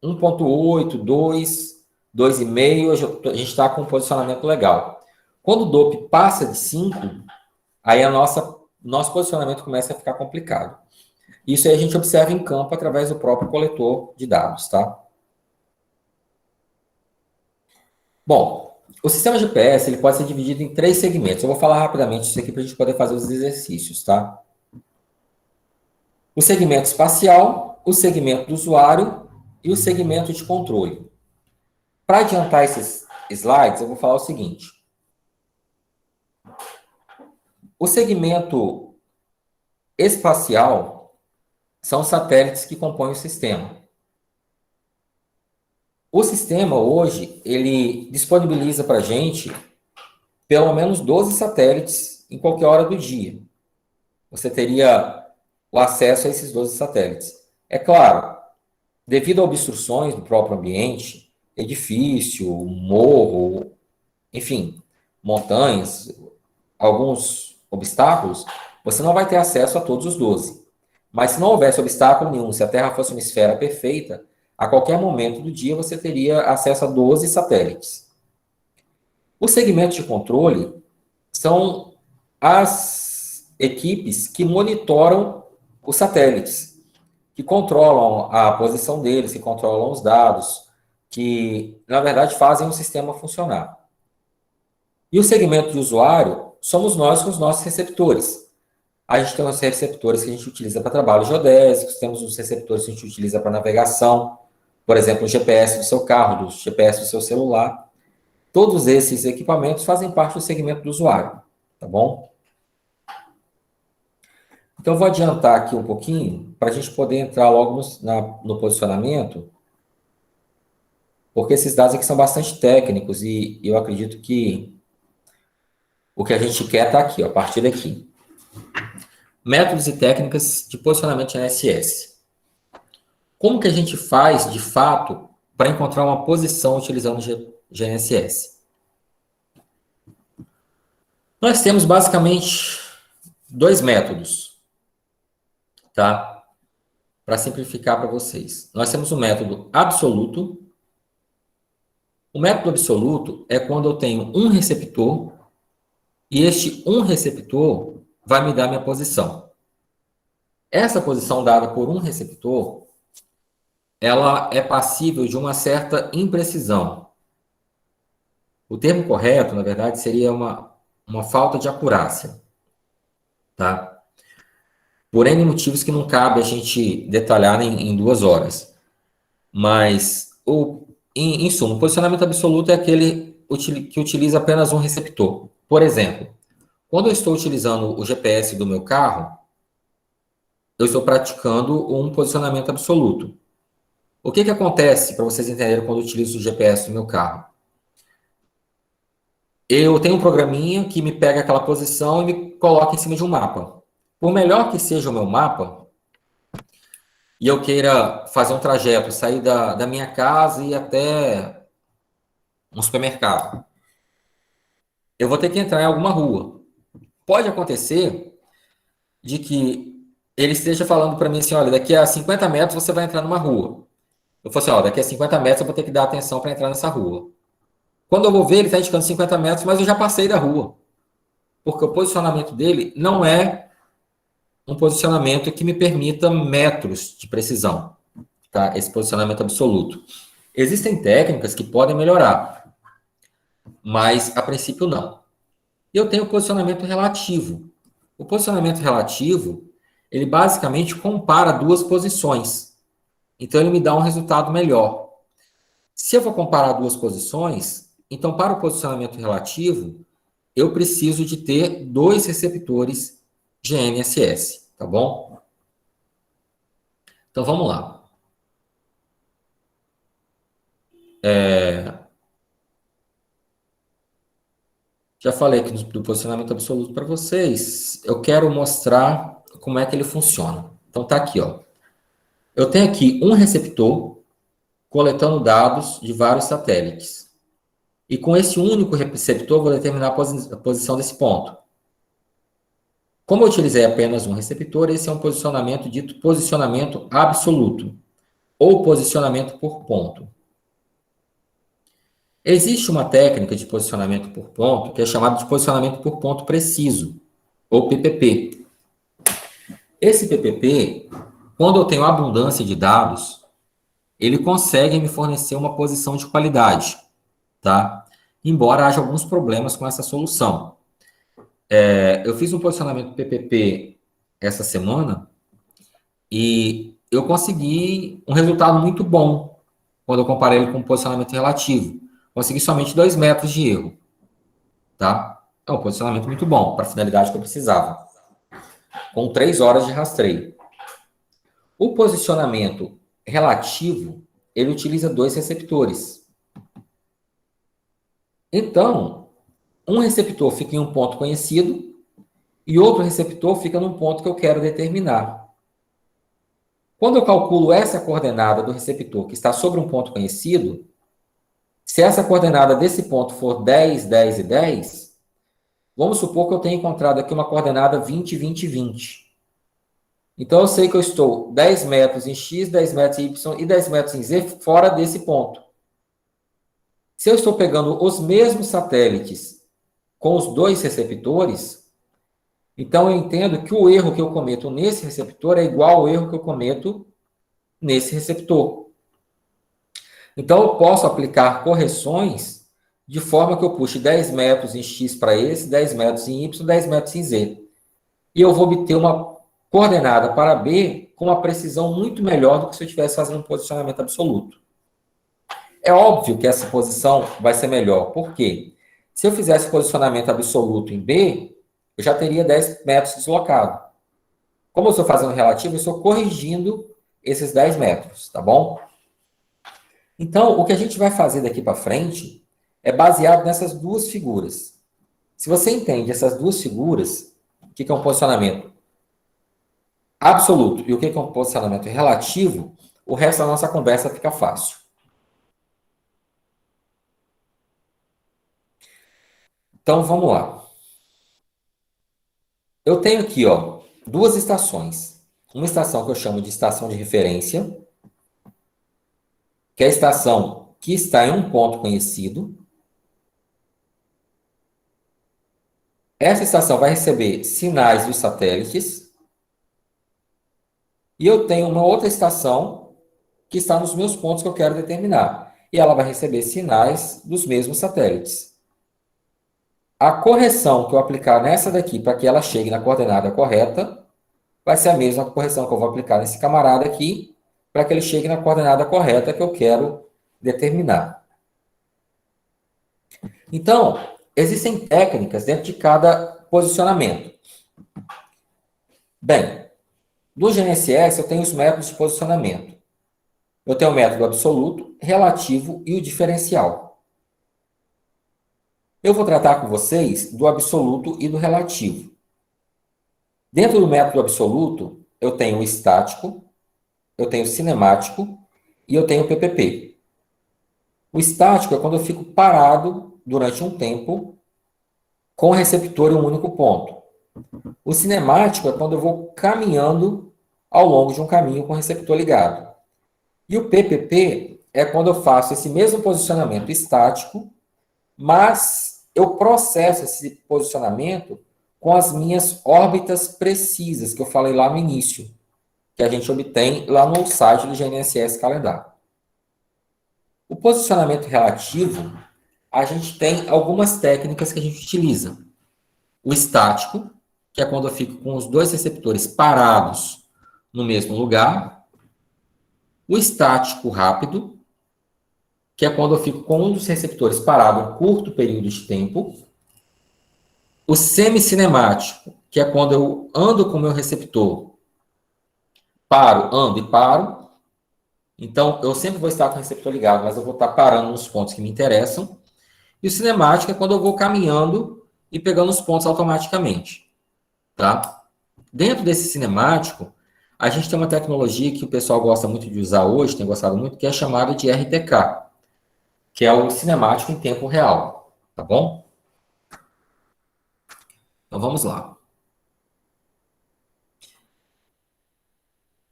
B: 1,8, 2, 2,5, a gente está com um posicionamento legal. Quando o DOP passa de 5, aí nosso posicionamento começa a ficar complicado. Isso aí a gente observa em campo através do próprio coletor de dados, tá? Bom, o sistema GPS ele pode ser dividido em 3 segmentos. Eu vou falar rapidamente isso aqui para a gente poder fazer os exercícios, tá? O segmento espacial, o segmento do usuário e o segmento de controle. Para adiantar esses slides, eu vou falar o seguinte. O segmento espacial são os satélites que compõem o sistema. O sistema hoje, ele disponibiliza para a gente pelo menos 12 satélites em qualquer hora do dia. Você teria o acesso a esses 12 satélites. É claro, devido a obstruções do próprio ambiente, edifício, morro, enfim, montanhas, alguns obstáculos, você não vai ter acesso a todos os 12. Mas se não houvesse obstáculo nenhum, se a Terra fosse uma esfera perfeita, a qualquer momento do dia você teria acesso a 12 satélites. Os segmentos de controle são as equipes que monitoram os satélites, que controlam a posição deles, que controlam os dados, que, na verdade, fazem o sistema funcionar. E o segmento de usuário somos nós com os nossos receptores. A gente tem os receptores que a gente utiliza para trabalhos geodésicos, temos os receptores que a gente utiliza para navegação, por exemplo, o GPS do seu carro, o GPS do seu celular. Todos esses equipamentos fazem parte do segmento do usuário, tá bom? Então, eu vou adiantar aqui um pouquinho para a gente poder entrar logo no posicionamento, porque esses dados aqui são bastante técnicos e eu acredito que o que a gente quer está aqui, ó, a partir daqui. Métodos e técnicas de posicionamento de GNSS. Como que a gente faz, de fato, para encontrar uma posição utilizando GNSS? Nós temos basicamente 2 métodos, tá? Para simplificar para vocês. Nós temos o método absoluto. O método absoluto é quando eu tenho um receptor e este um receptor vai me dar minha posição. Essa posição dada por um receptor, ela é passível de uma certa imprecisão. O termo correto, na verdade, seria uma falta de acurácia, tá? Por N motivos que não cabe a gente detalhar em 2 horas. Mas, em suma, o posicionamento absoluto é aquele que utiliza apenas um receptor. Por exemplo, quando eu estou utilizando o GPS do meu carro, eu estou praticando um posicionamento absoluto. O que acontece, para vocês entenderem, quando eu utilizo o GPS do meu carro? Eu tenho um programinha que me pega aquela posição e me coloca em cima de um mapa. Por melhor que seja o meu mapa, e eu queira fazer um trajeto, sair da minha casa e ir até um supermercado, eu vou ter que entrar em alguma rua. Pode acontecer de que ele esteja falando para mim assim, olha, daqui a 50 metros você vai entrar numa rua. Eu falo assim, ó, daqui a 50 metros eu vou ter que dar atenção para entrar nessa rua. Quando eu vou ver, ele está indicando 50 metros, mas eu já passei da rua. Porque o posicionamento dele não é um posicionamento que me permita metros de precisão, tá? Esse posicionamento absoluto. Existem técnicas que podem melhorar, mas a princípio não. E eu tenho o posicionamento relativo. O posicionamento relativo, ele basicamente compara 2 posições. Então, ele me dá um resultado melhor. Se eu vou comparar 2 posições, então, para o posicionamento relativo, eu preciso de ter 2 receptores GNSS, tá bom? Então, vamos lá. Já falei aqui do posicionamento absoluto para vocês. Eu quero mostrar como é que ele funciona. Então tá aqui, ó. Eu tenho aqui um receptor coletando dados de vários satélites. E com esse único receptor, eu vou determinar a posição desse ponto. Como eu utilizei apenas um receptor, esse é um posicionamento dito posicionamento absoluto, ou posicionamento por ponto. Existe uma técnica de posicionamento por ponto que é chamada de posicionamento por ponto preciso, ou PPP. Esse PPP, quando eu tenho abundância de dados, ele consegue me fornecer uma posição de qualidade, tá? Embora haja alguns problemas com essa solução. Eu fiz um posicionamento PPP essa semana e eu consegui um resultado muito bom quando eu comparei ele com um posicionamento relativo. Consegui somente 2 metros de erro, tá? É um posicionamento muito bom para a finalidade que eu precisava, com 3 horas de rastreio. O posicionamento relativo, ele utiliza 2 receptores. Então, um receptor fica em um ponto conhecido e outro receptor fica num ponto que eu quero determinar. Quando eu calculo essa coordenada do receptor que está sobre um ponto conhecido, se essa coordenada desse ponto for 10, 10 e 10, vamos supor que eu tenha encontrado aqui uma coordenada 20, 20 e 20. Então, eu sei que eu estou 10 metros em X, 10 metros em Y e 10 metros em Z fora desse ponto. Se eu estou pegando os mesmos satélites com os 2 receptores, então eu entendo que o erro que eu cometo nesse receptor é igual ao erro que eu cometo nesse receptor. Então, eu posso aplicar correções de forma que eu puxe 10 metros em X para esse, 10 metros em Y, 10 metros em Z. E eu vou obter uma coordenada para B com uma precisão muito melhor do que se eu estivesse fazendo um posicionamento absoluto. É óbvio que essa posição vai ser melhor. Por quê? Se eu fizesse posicionamento absoluto em B, eu já teria 10 metros deslocado. Como eu estou fazendo relativo, eu estou corrigindo esses 10 metros, tá bom? Então, o que a gente vai fazer daqui para frente é baseado nessas duas figuras. Se você entende essas duas figuras, o que é um posicionamento absoluto e o que é um posicionamento relativo, o resto da nossa conversa fica fácil. Então, vamos lá. Eu tenho aqui, ó, 2 estações. Uma estação que eu chamo de estação de referência, que é a estação que está em um ponto conhecido. Essa estação vai receber sinais dos satélites. E eu tenho uma outra estação que está nos meus pontos que eu quero determinar. E ela vai receber sinais dos mesmos satélites. A correção que eu aplicar nessa daqui para que ela chegue na coordenada correta vai ser a mesma correção que eu vou aplicar nesse camarada aqui para que ele chegue na coordenada correta que eu quero determinar. Então, existem técnicas dentro de cada posicionamento. Bem, no GNSS eu tenho os métodos de posicionamento. Eu tenho o método absoluto, relativo e o diferencial. Eu vou tratar com vocês do absoluto e do relativo. Dentro do método absoluto, eu tenho o estático, eu tenho o cinemático e eu tenho o PPP. O estático é quando eu fico parado durante um tempo com o receptor em um único ponto. O cinemático é quando eu vou caminhando ao longo de um caminho com o receptor ligado. E o PPP é quando eu faço esse mesmo posicionamento estático, mas eu processo esse posicionamento com as minhas órbitas precisas, que eu falei lá no início, que a gente obtém lá no site do GNSS Calendar. O posicionamento relativo, a gente tem algumas técnicas que a gente utiliza. O estático, que é quando eu fico com os 2 receptores parados no mesmo lugar. O estático rápido, que é quando eu fico com um dos receptores parado em curto período de tempo. O semicinemático, que é quando eu ando com o meu receptor, paro, ando e paro. Então, eu sempre vou estar com o receptor ligado, mas eu vou estar parando nos pontos que me interessam. E o cinemático é quando eu vou caminhando e pegando os pontos automaticamente, tá? Dentro desse cinemático, a gente tem uma tecnologia que o pessoal gosta muito de usar hoje, tem gostado muito, que é chamada de RTK, que é o cinemático em tempo real, tá bom? Então vamos lá.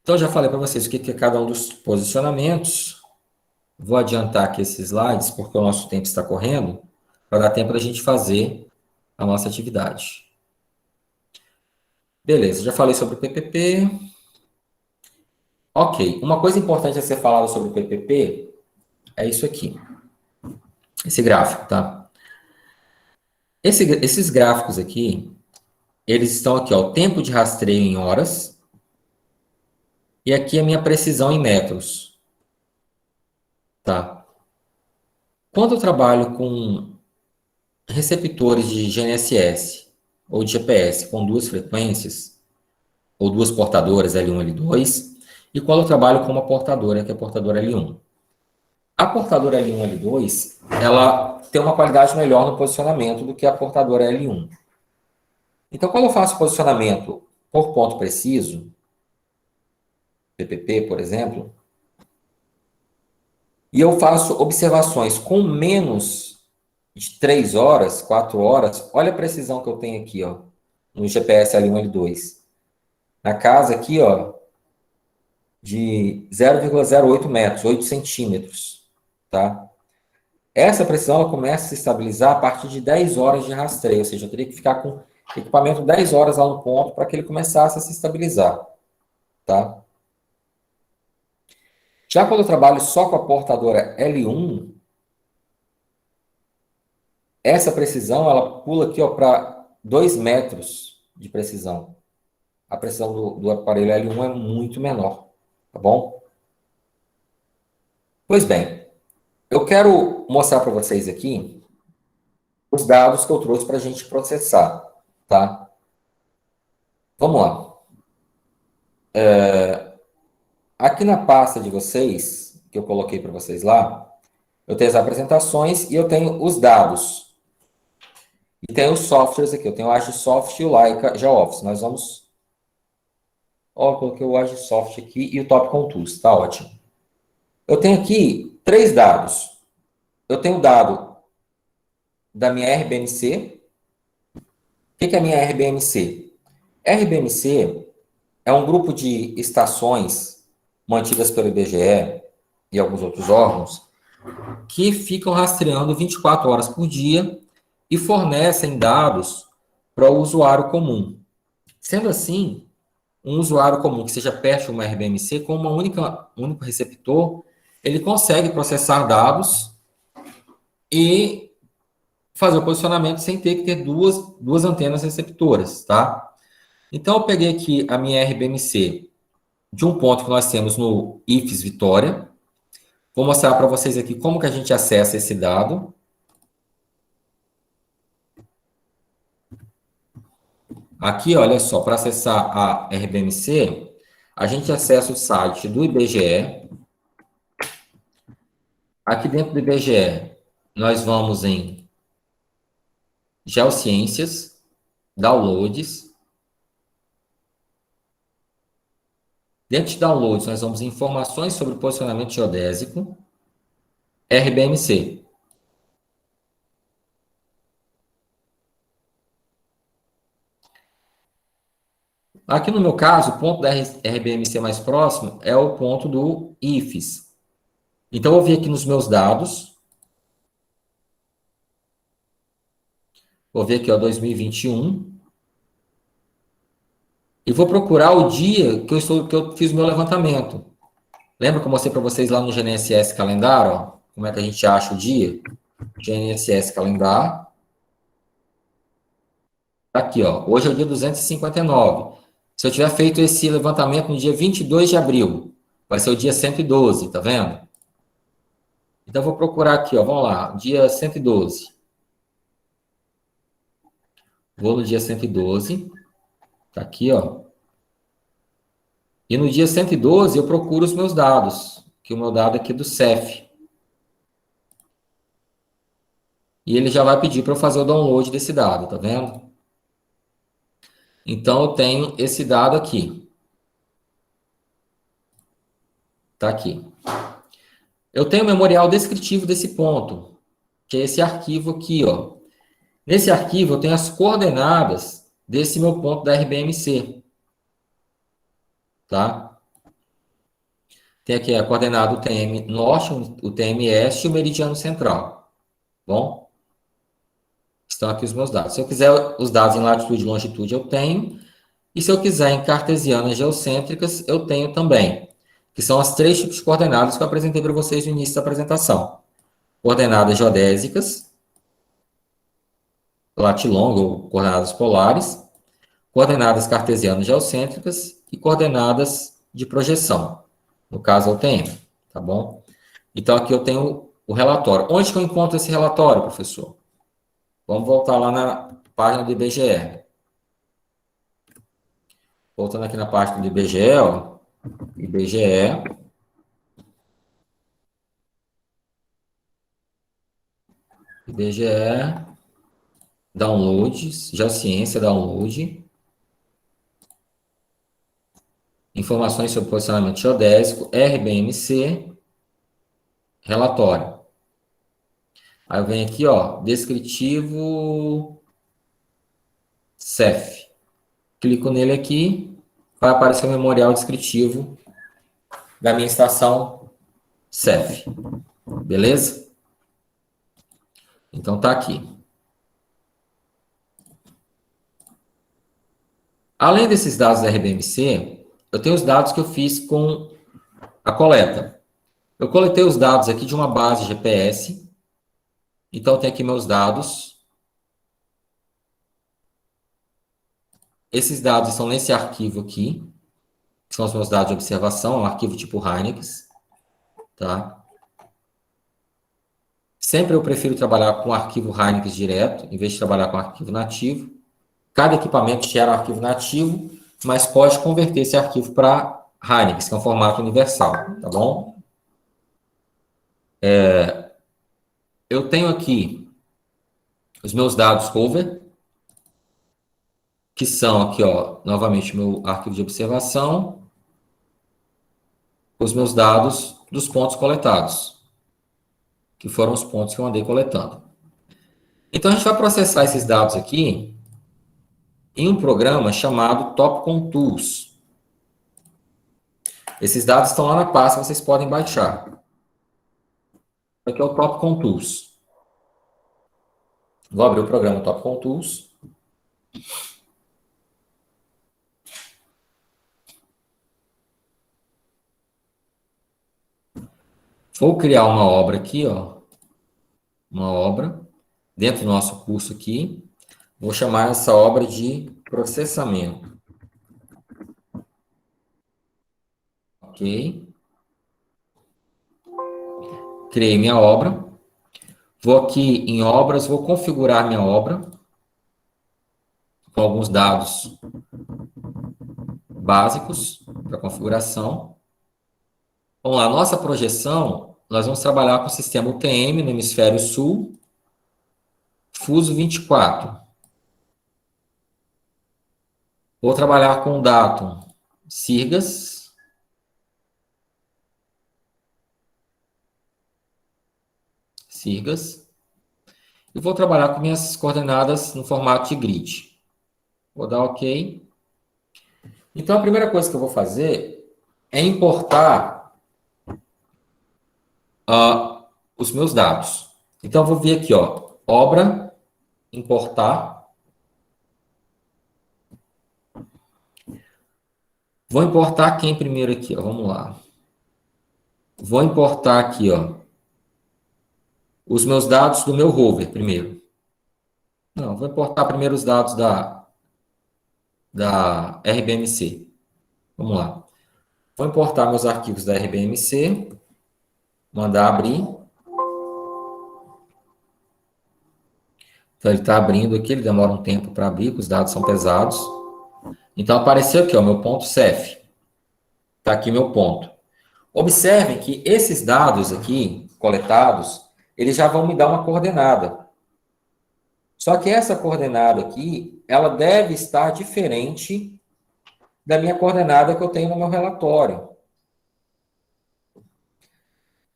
B: Então já falei para vocês o que é cada um dos posicionamentos. Vou adiantar aqui esses slides, porque o nosso tempo está correndo, para dar tempo da gente fazer a nossa atividade. Beleza, já falei sobre o PPP. Ok, uma coisa importante a ser falada sobre o PPP é isso aqui. Esse gráfico, tá? Esses gráficos aqui, eles estão aqui, ó, o tempo de rastreio em horas, e aqui a minha precisão em metros, tá? Quando eu trabalho com receptores de GNSS ou de GPS com duas frequências, ou duas portadoras L1 e L2, e quando eu trabalho com uma portadora, que é a portadora L1. A portadora L1 e L2, ela tem uma qualidade melhor no posicionamento do que a portadora L1. Então, quando eu faço posicionamento por ponto preciso, PPP, por exemplo, e eu faço observações com menos de 3 horas, 4 horas, olha a precisão que eu tenho aqui, ó, no GPS L1 e L2. Na casa aqui, ó, de 0,08 metros, 8 centímetros, tá? Essa precisão ela começa a se estabilizar a partir de 10 horas de rastreio, ou seja, eu teria que ficar com o equipamento 10 horas lá no ponto para que ele começasse a se estabilizar, tá? Já quando eu trabalho só com a portadora L1, essa precisão ela pula aqui para 2 metros de precisão. A precisão do aparelho L1 é muito menor, tá bom? Pois bem, eu quero mostrar para vocês aqui os dados que eu trouxe para a gente processar, tá? Vamos lá. Aqui na pasta de vocês, que eu coloquei para vocês lá, eu tenho as apresentações e eu tenho os dados. E tem os softwares aqui. Eu tenho o Agisoft e o Leica GeoOffice. Nós vamos... Ó, eu coloquei o Agisoft aqui e o Topcon Tools. Tá ótimo. Eu tenho aqui 3 dados. Eu tenho o dado da minha RBMC. O que é a minha RBMC? RBMC é um grupo de estações mantidas pelo IBGE e alguns outros órgãos que ficam rastreando 24 horas por dia e fornecem dados para o usuário comum. Sendo assim, um usuário comum que seja perto de uma RBMC, com um único receptor, ele consegue processar dados e fazer o posicionamento sem ter que ter duas antenas receptoras, tá? Então, eu peguei aqui a minha RBMC de um ponto que nós temos no IFES Vitória. Vou mostrar para vocês aqui como que a gente acessa esse dado. Aqui, olha só, para acessar a RBMC, a gente acessa o site do IBGE. Aqui dentro do IBGE, nós vamos em Geociências, Downloads. Dentro de Downloads, nós vamos em Informações sobre Posicionamento Geodésico, RBMC. Aqui no meu caso, o ponto da RBMC mais próximo é o ponto do IFES. Então, eu vou vir aqui nos meus dados. Vou ver aqui, ó, 2021. E vou procurar o dia que eu fiz o meu levantamento. Lembra que eu mostrei para vocês lá no GNSS Calendar, ó? Como é que a gente acha o dia? GNSS Calendar. Aqui, ó. Hoje é o dia 259. Se eu tiver feito esse levantamento no dia 22 de abril, vai ser o dia 112, tá vendo? Então, eu vou procurar aqui, ó. Vamos lá, dia 112. Vou no dia 112. Tá aqui, ó. E no dia 112, eu procuro os meus dados. que o meu dado aqui do CEF. E ele já vai pedir para eu fazer o download desse dado, tá vendo? Então, eu tenho esse dado aqui. Tá aqui. Eu tenho o memorial descritivo desse ponto, que é esse arquivo aqui, ó. Nesse arquivo, eu tenho as coordenadas desse meu ponto da RBMC. Tá? Tem aqui a coordenada UTM Norte, UTM Este e o meridiano central. Bom? Estão aqui os meus dados. Se eu quiser os dados em latitude e longitude, eu tenho. E se eu quiser em cartesianas geocêntricas, eu tenho também. Que são as 3 tipos de coordenadas que eu apresentei para vocês no início da apresentação. Coordenadas geodésicas, latilonga ou coordenadas polares, coordenadas cartesianas geocêntricas e coordenadas de projeção. No caso, a UTM. Tá bom? Então, aqui eu tenho o relatório. Onde que eu encontro esse relatório, professor? Vamos voltar lá na página do IBGE. Voltando aqui na página do IBGE, ó. IBGE. IBGE. Downloads. Geociência, download. Informações sobre posicionamento geodésico. RBMC. Relatório. Aí eu venho aqui, ó. Descritivo. CEF. Clico nele aqui. Vai aparecer o memorial descritivo da minha estação CEF. Beleza? Então, tá aqui. Além desses dados da RBMC, eu tenho os dados que eu fiz com a coleta. Eu coletei os dados aqui de uma base GPS. Então, tem aqui meus dados. Esses dados estão nesse arquivo aqui. Que são os meus dados de observação. É um arquivo tipo Heineken. Tá? Sempre eu prefiro trabalhar com arquivo Heineken direto, em vez de trabalhar com arquivo nativo. Cada equipamento gera um arquivo nativo, mas pode converter esse arquivo para Heineken, que é um formato universal, tá bom? Eu tenho aqui os meus dados hover, que são aqui, ó, novamente, meu arquivo de observação, os meus dados dos pontos coletados, que foram os pontos que eu andei coletando. Então, a gente vai processar esses dados aqui em um programa chamado Topcon Tools. Esses dados estão lá na pasta, vocês podem baixar. Aqui é o Topcon Tools. Vou abrir o programa Topcon Tools. Vou criar uma obra aqui, ó. Uma obra dentro do nosso curso aqui. Vou chamar essa obra de processamento. Ok. Criei minha obra. Vou aqui em obras, vou configurar minha obra com alguns dados básicos para configuração. Vamos lá, nossa projeção, nós vamos trabalhar com o sistema UTM no hemisfério sul, Fuso 24. Vou trabalhar com o datum Sirgas. E vou trabalhar com minhas coordenadas no formato de grid. Vou dar OK. Então, a primeira coisa que eu vou fazer é importar os meus dados. Então, eu vou vir aqui, ó, obra, importar. Vou importar quem primeiro aqui, ó, vamos lá. Vou importar aqui, ó, os meus dados do meu rover primeiro. Não, vou importar primeiro os dados da RBMC. Vamos lá. Vou importar meus arquivos da RBMC. Mandar abrir. Então, ele está abrindo aqui. Ele demora um tempo para abrir, porque os dados são pesados. Então, apareceu aqui, ó, meu ponto CEF. Está aqui meu ponto. Observem que esses dados aqui, coletados, eles já vão me dar uma coordenada. Só que essa coordenada aqui, ela deve estar diferente da minha coordenada que eu tenho no meu relatório.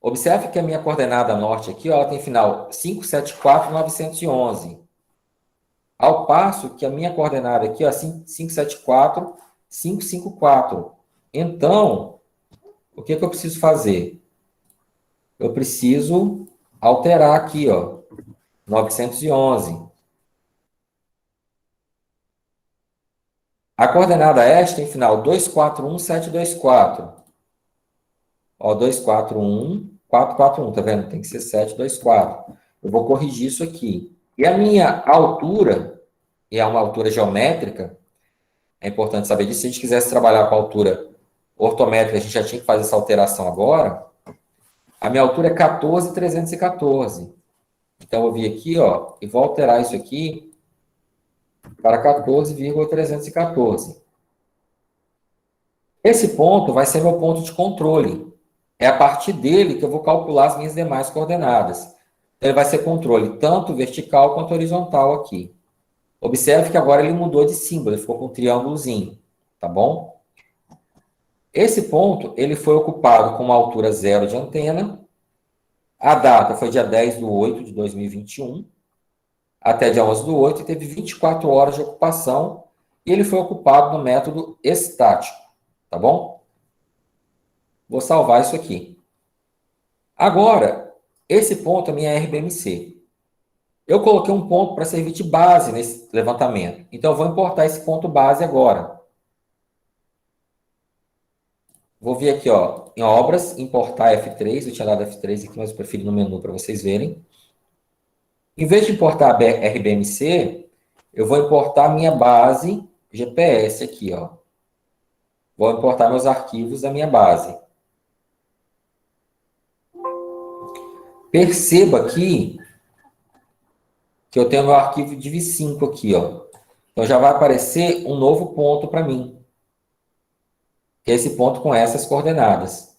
B: Observe que a minha coordenada norte aqui, ó, ela tem final 574,911. Ao passo que a minha coordenada aqui, ó, 574,554. Então, o que eu preciso fazer? Eu preciso alterar aqui, ó, 911. A coordenada este tem final 241,724. Ó, 241,441, tá vendo? Tem que ser 724. Eu vou corrigir isso aqui. E a minha altura, e é uma altura geométrica, é importante saber disso. Se a gente quisesse trabalhar com a altura ortométrica, a gente já tinha que fazer essa alteração agora. A minha altura é 14,314. Então, eu vim aqui, ó, e vou alterar isso aqui para 14,314. Esse ponto vai ser meu ponto de controle. É a partir dele que eu vou calcular as minhas demais coordenadas. Então, ele vai ser controle tanto vertical quanto horizontal aqui. Observe que agora ele mudou de símbolo, ele ficou com um triângulozinho, tá bom? Esse ponto, ele foi ocupado com uma altura zero de antena. A data foi dia 10/8/2021, até dia 11/8, e teve 24 horas de ocupação, e ele foi ocupado no método estático, tá bom? Vou salvar isso aqui. Agora, esse ponto é minha RBMC. Eu coloquei um ponto para servir de base nesse levantamento. Então, eu vou importar esse ponto base agora. Vou vir aqui, ó, em obras, importar F3. Eu tinha dado F3 aqui, mas eu prefiro no menu para vocês verem. Em vez de importar a RBMC, eu vou importar a minha base GPS aqui, ó. Vou importar meus arquivos da minha base. Perceba aqui que eu tenho meu arquivo div5 aqui, ó. Então, já vai aparecer um novo ponto para mim. Que é esse ponto com essas coordenadas.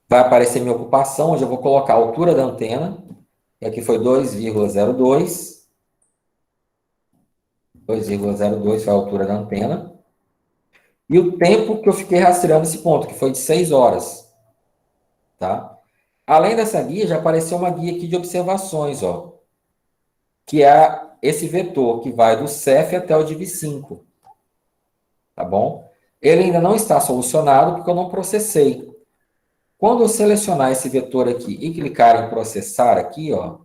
B: Vai aparecer minha ocupação, onde eu vou colocar a altura da antena. E aqui foi 2,02. 2,02 foi a altura da antena. E o tempo que eu fiquei rastreando esse ponto, que foi de 6 horas. Tá? Além dessa guia, já apareceu uma guia aqui de observações, ó, que é esse vetor que vai do CEF até o div5. Tá bom? Ele ainda não está solucionado porque eu não processei. Quando eu selecionar esse vetor aqui e clicar em processar aqui, ó,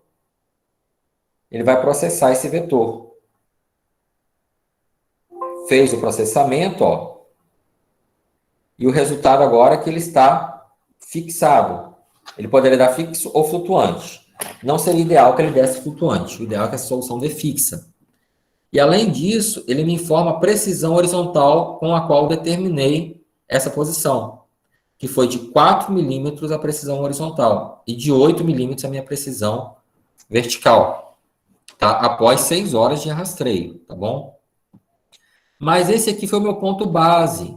B: ele vai processar esse vetor. Fez o processamento, ó, e o resultado agora é que ele está fixado. Ele poderia dar fixo ou flutuante. Não seria ideal que ele desse flutuante. O ideal é que a solução dê fixa. E, além disso, ele me informa a precisão horizontal com a qual determinei essa posição, que foi de 4 milímetros a precisão horizontal e de 8 milímetros a minha precisão vertical, tá? Após 6 horas de rastreio, tá bom? Mas esse aqui foi o meu ponto base.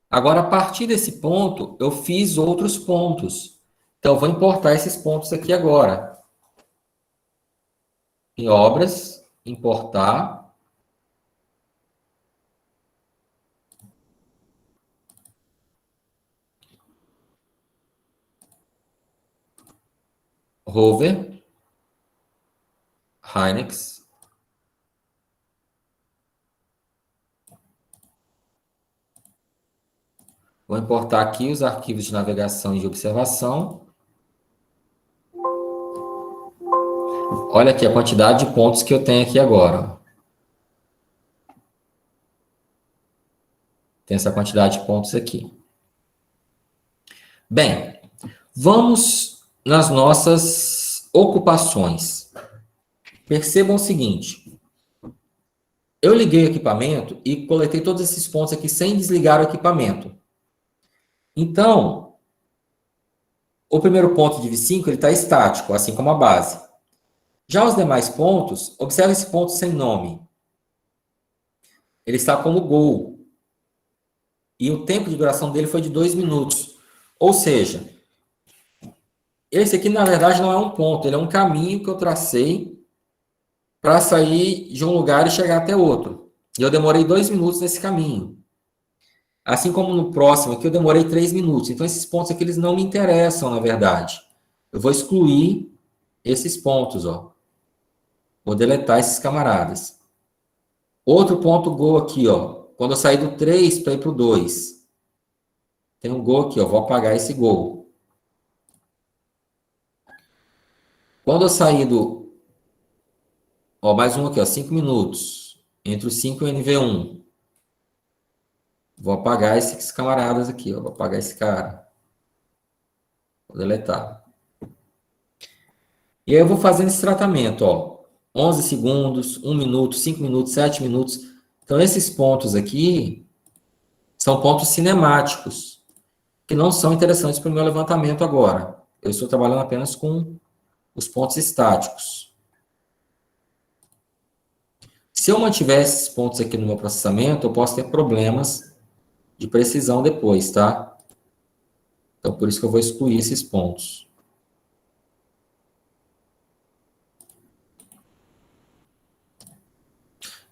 B: Agora, a partir desse ponto, eu fiz outros pontos. Então, eu vou importar esses pontos aqui agora. Em obras, importar. Rover. Hynix. Vou importar aqui os arquivos de navegação e de observação. Olha aqui a quantidade de pontos que eu tenho aqui agora. Tem essa quantidade de pontos aqui. Bem, vamos nas nossas ocupações. Percebam o seguinte. Eu liguei o equipamento e coletei todos esses pontos aqui sem desligar o equipamento. Então, o primeiro ponto de div5 está estático, assim como a base. Já os demais pontos, observe esse ponto sem nome. Ele está como gol. e o tempo de duração dele foi de 2 minutos. Ou seja, esse aqui, na verdade, não é um ponto, ele é um caminho que eu tracei para sair de um lugar e chegar até outro. E eu demorei 2 minutos nesse caminho. Assim como no próximo aqui, eu demorei 3 minutos. Então, esses pontos aqui, eles não me interessam, na verdade. Eu vou excluir esses pontos, ó. Vou deletar esses camaradas. Outro ponto Go aqui, ó. Quando eu sair do 3 para ir para o 2. Tem um Go aqui, ó. Vou apagar esse Go. Quando eu sair do... Ó, mais um aqui, ó. 5 minutos. Entre o 5 e o NV1. Vou apagar esses camaradas aqui, ó. Vou apagar esse cara. Vou deletar. E aí eu vou fazendo esse tratamento, ó. 11 segundos, 1 minuto, 5 minutos, 7 minutos. Então, esses pontos aqui são pontos cinemáticos, que não são interessantes para o meu levantamento agora. Eu estou trabalhando apenas com os pontos estáticos. Se eu mantiver esses pontos aqui no meu processamento, eu posso ter problemas de precisão depois, tá? Então, por isso que eu vou excluir esses pontos.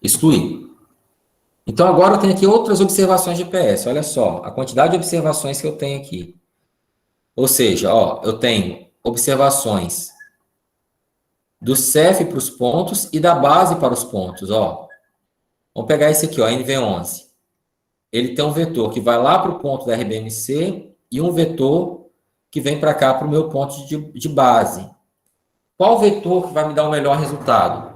B: Excluir. Então, agora eu tenho aqui outras observações de PS. Olha só, a quantidade de observações que eu tenho aqui. Ou seja, ó, eu tenho observações do CEF para os pontos e da base para os pontos, ó. Vamos pegar esse aqui, ó, NV11. Ele tem um vetor que vai lá para o ponto da RBMC e um vetor que vem para cá para o meu ponto de base. Qual vetor que vai me dar o melhor resultado?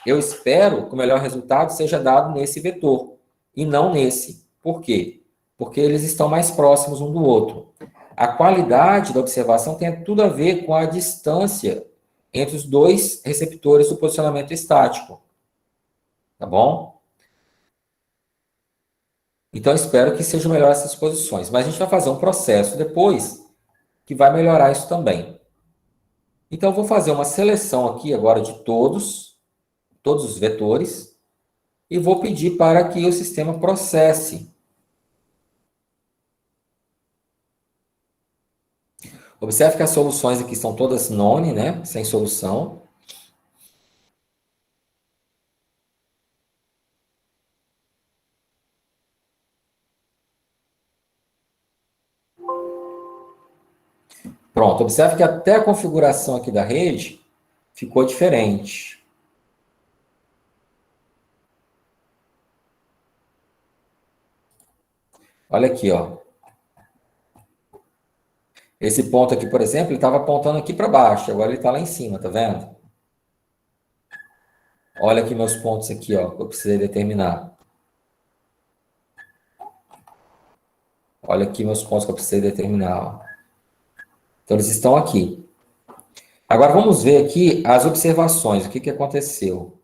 B: Eu espero que o melhor resultado seja dado nesse vetor e não nesse. Por quê? Porque eles estão mais próximos um do outro. A qualidade da observação tem tudo a ver com a distância entre os dois receptores do posicionamento estático. Tá bom? Então, eu espero que sejam melhor essas posições. Mas a gente vai fazer um processo depois que vai melhorar isso também. Então, eu vou fazer uma seleção aqui agora de todos os vetores, e vou pedir para que o sistema processe. Observe que as soluções aqui são todas none, né? Sem solução. Pronto, observe que até a configuração aqui da rede ficou diferente. Olha aqui, ó. Esse ponto aqui, por exemplo, ele estava apontando aqui para baixo, agora ele está lá em cima, tá vendo? Olha aqui meus pontos aqui, ó, que eu precisei determinar. Olha aqui meus pontos que eu precisei determinar, ó. Então, eles estão aqui. Agora, vamos ver aqui as observações, o que aconteceu.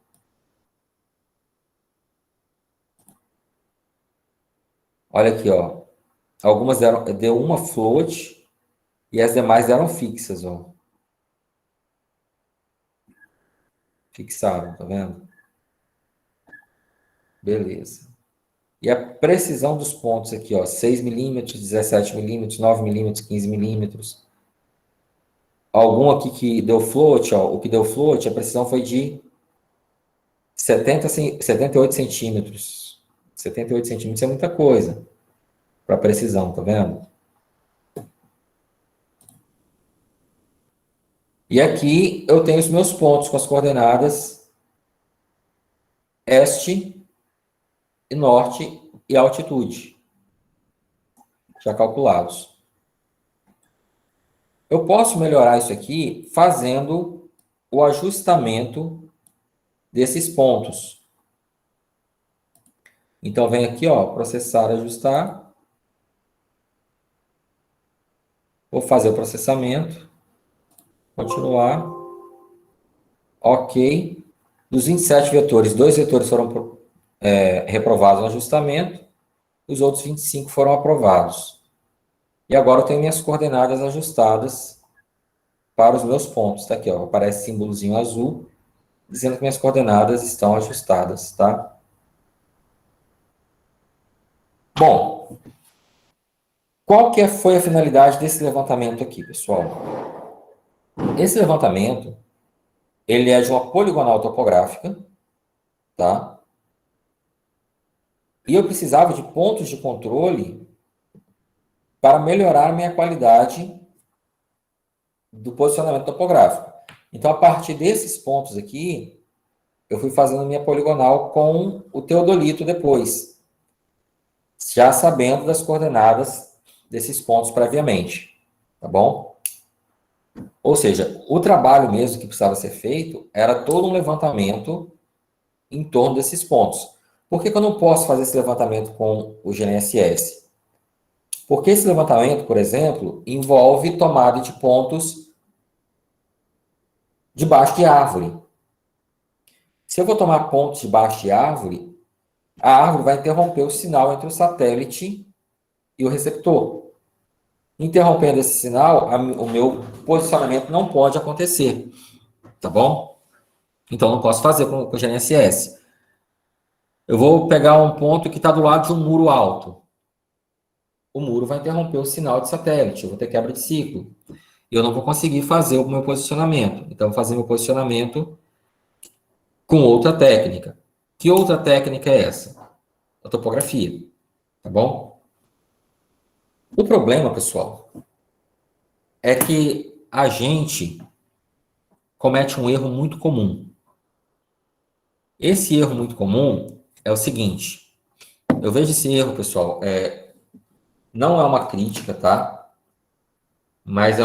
B: Olha aqui, ó. Algumas deu uma float e as demais deram fixas, ó. Fixaram, tá vendo? Beleza. E a precisão dos pontos aqui, ó, 6 milímetros, 17 milímetros, 9 milímetros, 15 milímetros. Algum aqui que deu float, ó, o que deu float, a precisão foi de 78 centímetros. 78 centímetros é muita coisa para precisão, tá vendo? E aqui eu tenho os meus pontos com as coordenadas este e norte e altitude, já calculados. Eu posso melhorar isso aqui fazendo o ajustamento desses pontos. Então, vem aqui, ó, processar, ajustar. Vou fazer o processamento. Continuar. Ok. Dos 27 vetores, 2 vetores foram reprovados no ajustamento. Os outros 25 foram aprovados. E agora eu tenho minhas coordenadas ajustadas para os meus pontos. Tá aqui, ó, aparece símbolozinho azul, dizendo que minhas coordenadas estão ajustadas, tá? Bom, Qual que foi a finalidade desse levantamento aqui, pessoal? Esse levantamento, ele é de uma poligonal topográfica, tá? E eu precisava de pontos de controle para melhorar a minha qualidade do posicionamento topográfico. Então, a partir desses pontos aqui, eu fui fazendo minha poligonal com o teodolito depois, já sabendo das coordenadas desses pontos previamente, tá bom? Ou seja, o trabalho mesmo que precisava ser feito era todo um levantamento em torno desses pontos. Por que que eu não posso fazer esse levantamento com o GNSS? Porque esse levantamento, por exemplo, envolve tomada de pontos debaixo de árvore. Se eu vou tomar pontos debaixo de árvore, a árvore vai interromper o sinal entre o satélite e o receptor. Interrompendo esse sinal, o meu posicionamento não pode acontecer, tá bom? Então, não posso fazer com o GNSS. Eu vou pegar um ponto que está do lado de um muro alto. O muro vai interromper o sinal de satélite, eu vou ter quebra de ciclo. E eu não vou conseguir fazer o meu posicionamento. Então, vou fazer meu posicionamento com outra técnica. Que outra técnica é essa? A topografia, tá bom? O problema, pessoal, é que a gente comete um erro muito comum. Esse erro muito comum é o seguinte. Eu vejo esse erro, pessoal, não é uma crítica, tá? Mas é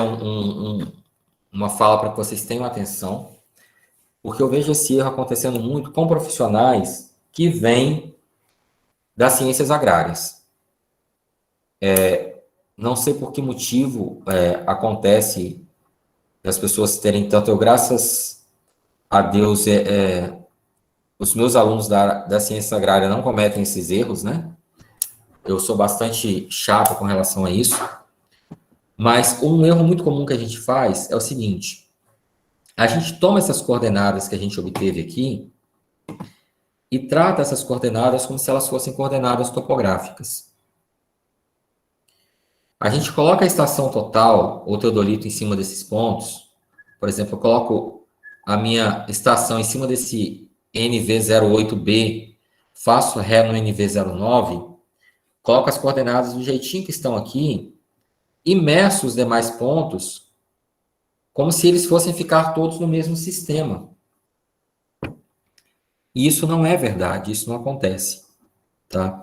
B: uma fala para que vocês tenham atenção, porque eu vejo esse erro acontecendo muito com profissionais que vêm das ciências agrárias. Não sei por que motivo acontece das pessoas terem tanto. Eu, graças a Deus, os meus alunos da ciência agrária não cometem esses erros, né? Eu sou bastante chato com relação a isso. Mas um erro muito comum que a gente faz é o seguinte: a gente toma essas coordenadas que a gente obteve aqui e trata essas coordenadas como se elas fossem coordenadas topográficas. A gente coloca a estação total, ou teodolito, em cima desses pontos. Por exemplo, eu coloco a minha estação em cima desse NV08B, faço ré no NV09, coloco as coordenadas do jeitinho que estão aqui, e meço os demais pontos como se eles fossem ficar todos no mesmo sistema. E isso não é verdade, isso não acontece, tá?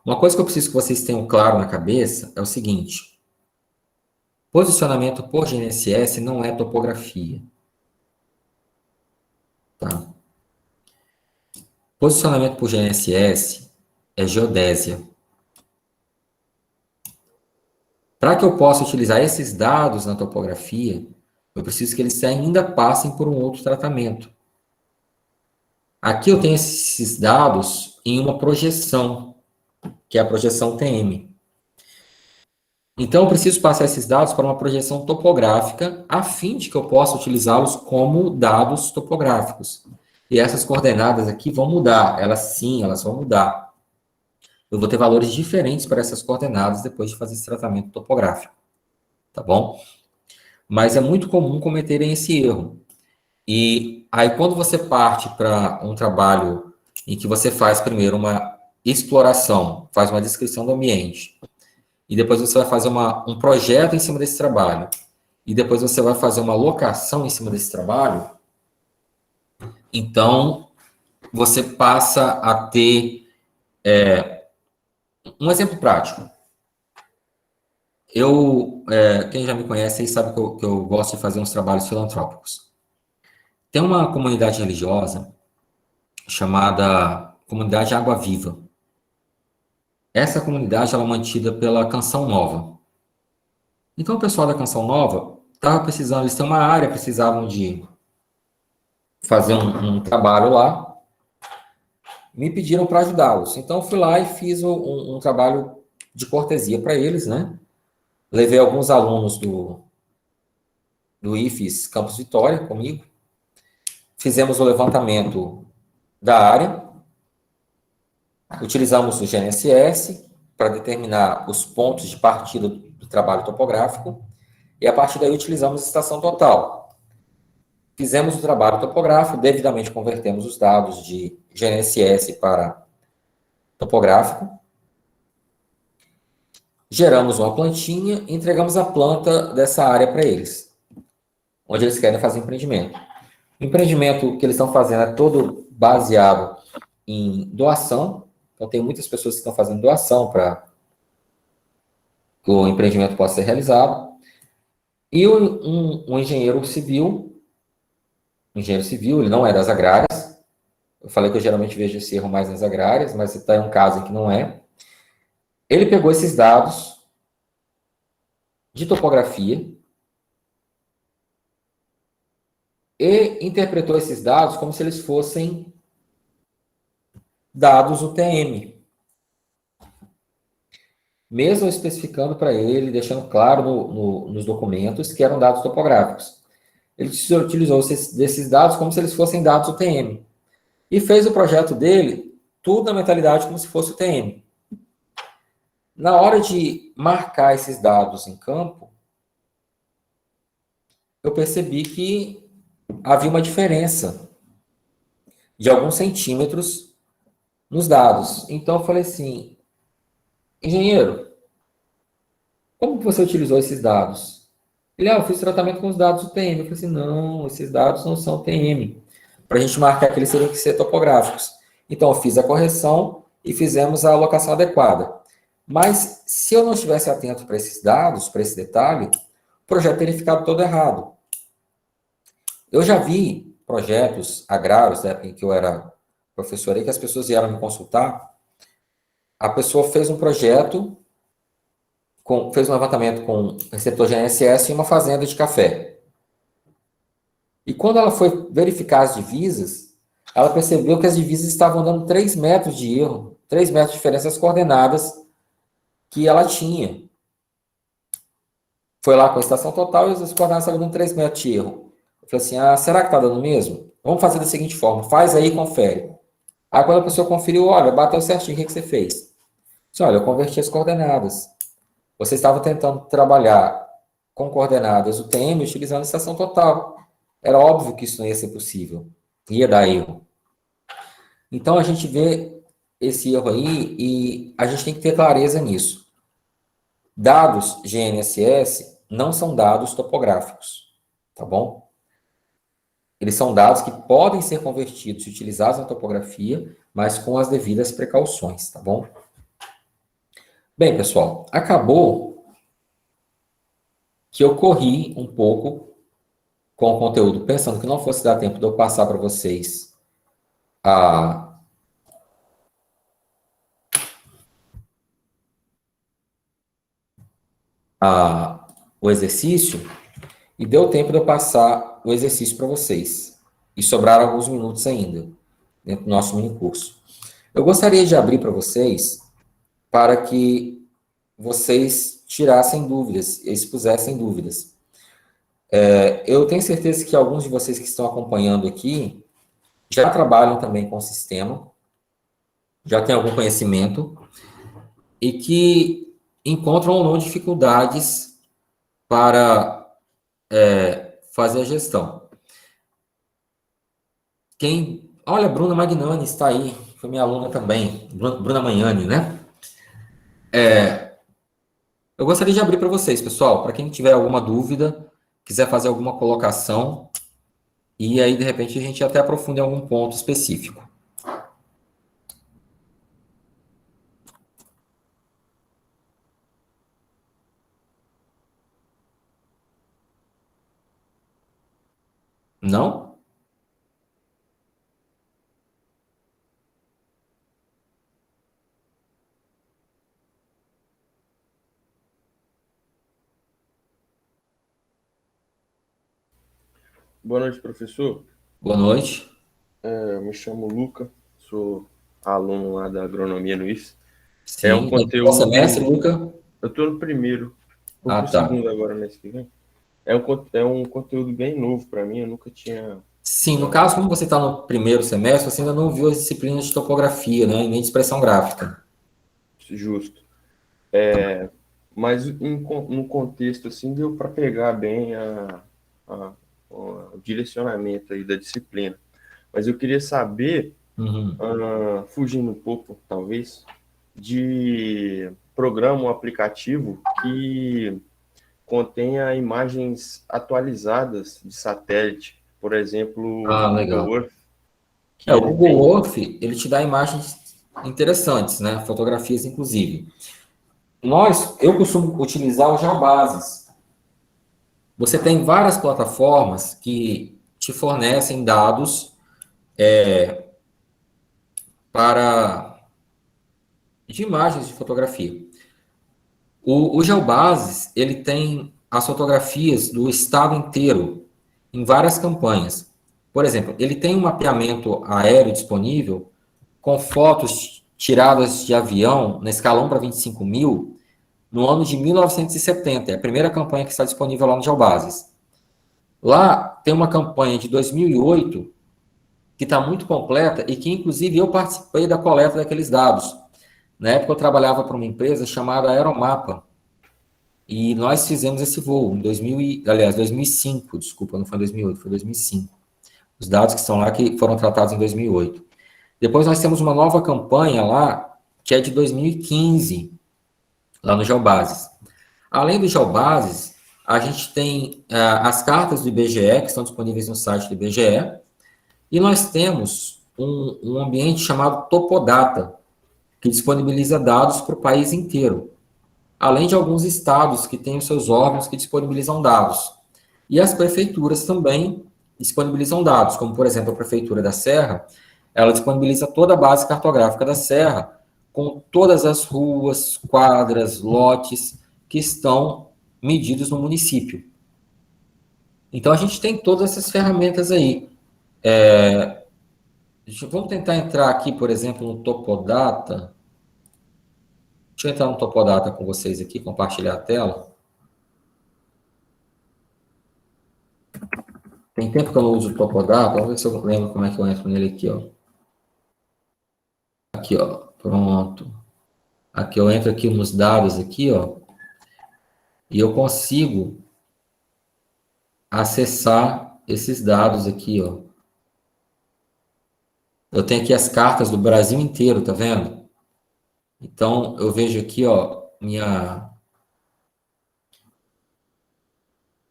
B: Uma coisa que eu preciso que vocês tenham claro na cabeça é o seguinte: posicionamento por GNSS não é topografia, tá? Posicionamento por GNSS é geodésia. Para que eu possa utilizar esses dados na topografia, eu preciso que eles ainda passem por um outro tratamento. Aqui eu tenho esses dados em uma projeção, que é a projeção TM. Então, eu preciso passar esses dados para uma projeção topográfica, a fim de que eu possa utilizá-los como dados topográficos. E essas coordenadas aqui vão mudar, elas vão mudar. Eu vou ter valores diferentes para essas coordenadas depois de fazer esse tratamento topográfico, tá bom? Mas é muito comum cometerem esse erro. E aí, quando você parte para um trabalho em que você faz primeiro uma exploração, faz uma descrição do ambiente, e depois você vai fazer um projeto em cima desse trabalho, e depois você vai fazer uma locação em cima desse trabalho, então você passa a ter um exemplo prático. Quem já me conhece aí sabe que eu gosto de fazer uns trabalhos filantrópicos. Tem uma comunidade religiosa chamada Comunidade Água Viva. Essa comunidade ela é mantida pela Canção Nova. Então, o pessoal da Canção Nova estava precisando, eles têm uma área, precisavam de fazer um trabalho lá, me pediram para ajudá-los. Então, eu fui lá e fiz um trabalho de cortesia para eles, né? Levei alguns alunos do IFES Campus Vitória comigo, fizemos o levantamento da área, utilizamos o GNSS, para determinar os pontos de partida do trabalho topográfico, e a partir daí utilizamos a estação total. Fizemos o trabalho topográfico, devidamente convertemos os dados de GNSS para topográfico, geramos uma plantinha e entregamos a planta dessa área para eles, onde eles querem fazer empreendimento. O empreendimento que eles estão fazendo é todo baseado em doação, então tem muitas pessoas que estão fazendo doação para que o empreendimento possa ser realizado, e um engenheiro civil, ele não é das agrárias, eu falei que eu geralmente vejo esse erro mais nas agrárias, mas está em um caso em que não é. Ele pegou esses dados de topografia e interpretou esses dados como se eles fossem dados UTM. Mesmo especificando para ele, deixando claro nos documentos que eram dados topográficos. Ele utilizou desses dados como se eles fossem dados UTM. E fez o projeto dele tudo na mentalidade como se fosse UTM. Na hora de marcar esses dados em campo, eu percebi que havia uma diferença de alguns centímetros nos dados. Então, eu falei assim, engenheiro, como que você utilizou esses dados? Ele, eu fiz tratamento com os dados UTM. Eu falei assim, não, esses dados não são UTM. Para a gente marcar que eles teriam que ser topográficos. Então, eu fiz a correção e fizemos a alocação adequada. Mas, se eu não estivesse atento para esses dados, para esse detalhe, o projeto teria ficado todo errado. Eu já vi projetos agrários, na época em que eu era professor, aí, que as pessoas vieram me consultar. A pessoa fez um projeto, fez um levantamento com receptor GNSS em uma fazenda de café. E quando ela foi verificar as divisas, ela percebeu que as divisas estavam dando 3 metros de erro, 3 metros de diferença das coordenadas que ela tinha. Foi lá com a estação total e as coordenadas estavam dando 3 metros de erro. Eu falei assim, será que está dando mesmo? Vamos fazer da seguinte forma, faz aí e confere. Aí quando a pessoa conferiu, olha, bateu certinho, o que você fez? Disse, olha, eu converti as coordenadas. Você estava tentando trabalhar com coordenadas UTM utilizando a estação total. Era óbvio que isso não ia ser possível. Ia dar erro. Então, a gente vê esse erro aí e a gente tem que ter clareza nisso. Dados GNSS não são dados topográficos, tá bom? Eles são dados que podem ser convertidos e utilizados na topografia, mas com as devidas precauções, tá bom? Bem, pessoal, acabou que eu corri um pouco com o conteúdo, pensando que não fosse dar tempo de eu passar para vocês o exercício, e deu tempo de eu passar o exercício para vocês. E sobraram alguns minutos ainda, dentro do nosso mini curso. Eu gostaria de abrir para vocês, para que vocês tirassem dúvidas, expusessem dúvidas. Eu tenho certeza que alguns de vocês que estão acompanhando aqui já trabalham também com o sistema, já têm algum conhecimento, e que encontram ou não dificuldades para fazer a gestão. Olha, Bruna Magnani está aí, foi minha aluna também, Bruna Magnani, né? Eu gostaria de abrir para vocês, pessoal, para quem tiver alguma dúvida, quiser fazer alguma colocação, e aí, de repente, a gente até aprofunda em algum ponto específico. Não?
C: Boa noite, professor.
B: Boa noite.
C: Eu me chamo Luca, sou aluno lá da agronomia no IFES.
B: Sim.
C: Um conteúdo...
B: Qual semestre, Luca?
C: Eu estou no primeiro. Vou pro segundo agora, mês que vem. É um conteúdo bem novo para mim, eu nunca tinha...
B: Sim, no caso, como você está no primeiro semestre, você ainda não viu as disciplinas de topografia, né, e nem de expressão gráfica.
C: Justo. Mas no contexto, assim, deu para pegar bem o direcionamento aí da disciplina. Mas eu queria saber, fugindo um pouco, talvez, de programa ou aplicativo que contenha imagens atualizadas de satélite, por exemplo, o
B: Legal.
C: Google Earth.
B: O Google Earth, ele te dá imagens interessantes, né? Fotografias, inclusive. Eu costumo utilizar o GeoBases. Você tem várias plataformas que te fornecem dados de imagens de fotografia. O GeoBases, ele tem as fotografias do estado inteiro em várias campanhas. Por exemplo, ele tem um mapeamento aéreo disponível com fotos tiradas de avião na escala 1 para 25 mil no ano de 1970. É a primeira campanha que está disponível lá no GeoBases. Lá tem uma campanha de 2008 que está muito completa e que, inclusive, eu participei da coleta daqueles dados. Na época, eu trabalhava para uma empresa chamada Aeromapa. E nós fizemos esse voo em 2005, desculpa, não foi 2008, foi 2005. Os dados que estão lá que foram tratados em 2008. Depois nós temos uma nova campanha lá, que é de 2015, lá no GeoBases. Além do GeoBases, a gente tem as cartas do IBGE, que estão disponíveis no site do IBGE, e nós temos um ambiente chamado Topodata, que disponibiliza dados para o país inteiro, além de alguns estados que têm os seus órgãos que disponibilizam dados. E as prefeituras também disponibilizam dados, como, por exemplo, a Prefeitura da Serra, ela disponibiliza toda a base cartográfica da Serra, com todas as ruas, quadras, lotes que estão medidos no município. Então, a gente tem todas essas ferramentas aí. Vamos tentar entrar aqui, por exemplo, no Topodata. Deixa eu entrar no Topodata com vocês aqui, compartilhar a tela. Tem tempo que eu não uso o Topodata, vamos ver se eu lembro como é que eu entro nele aqui, ó. Aqui, ó, pronto. Aqui eu entro aqui nos dados aqui, ó, e eu consigo acessar esses dados aqui, ó. Eu tenho aqui as cartas do Brasil inteiro, tá vendo? Então, eu vejo aqui, ó, minha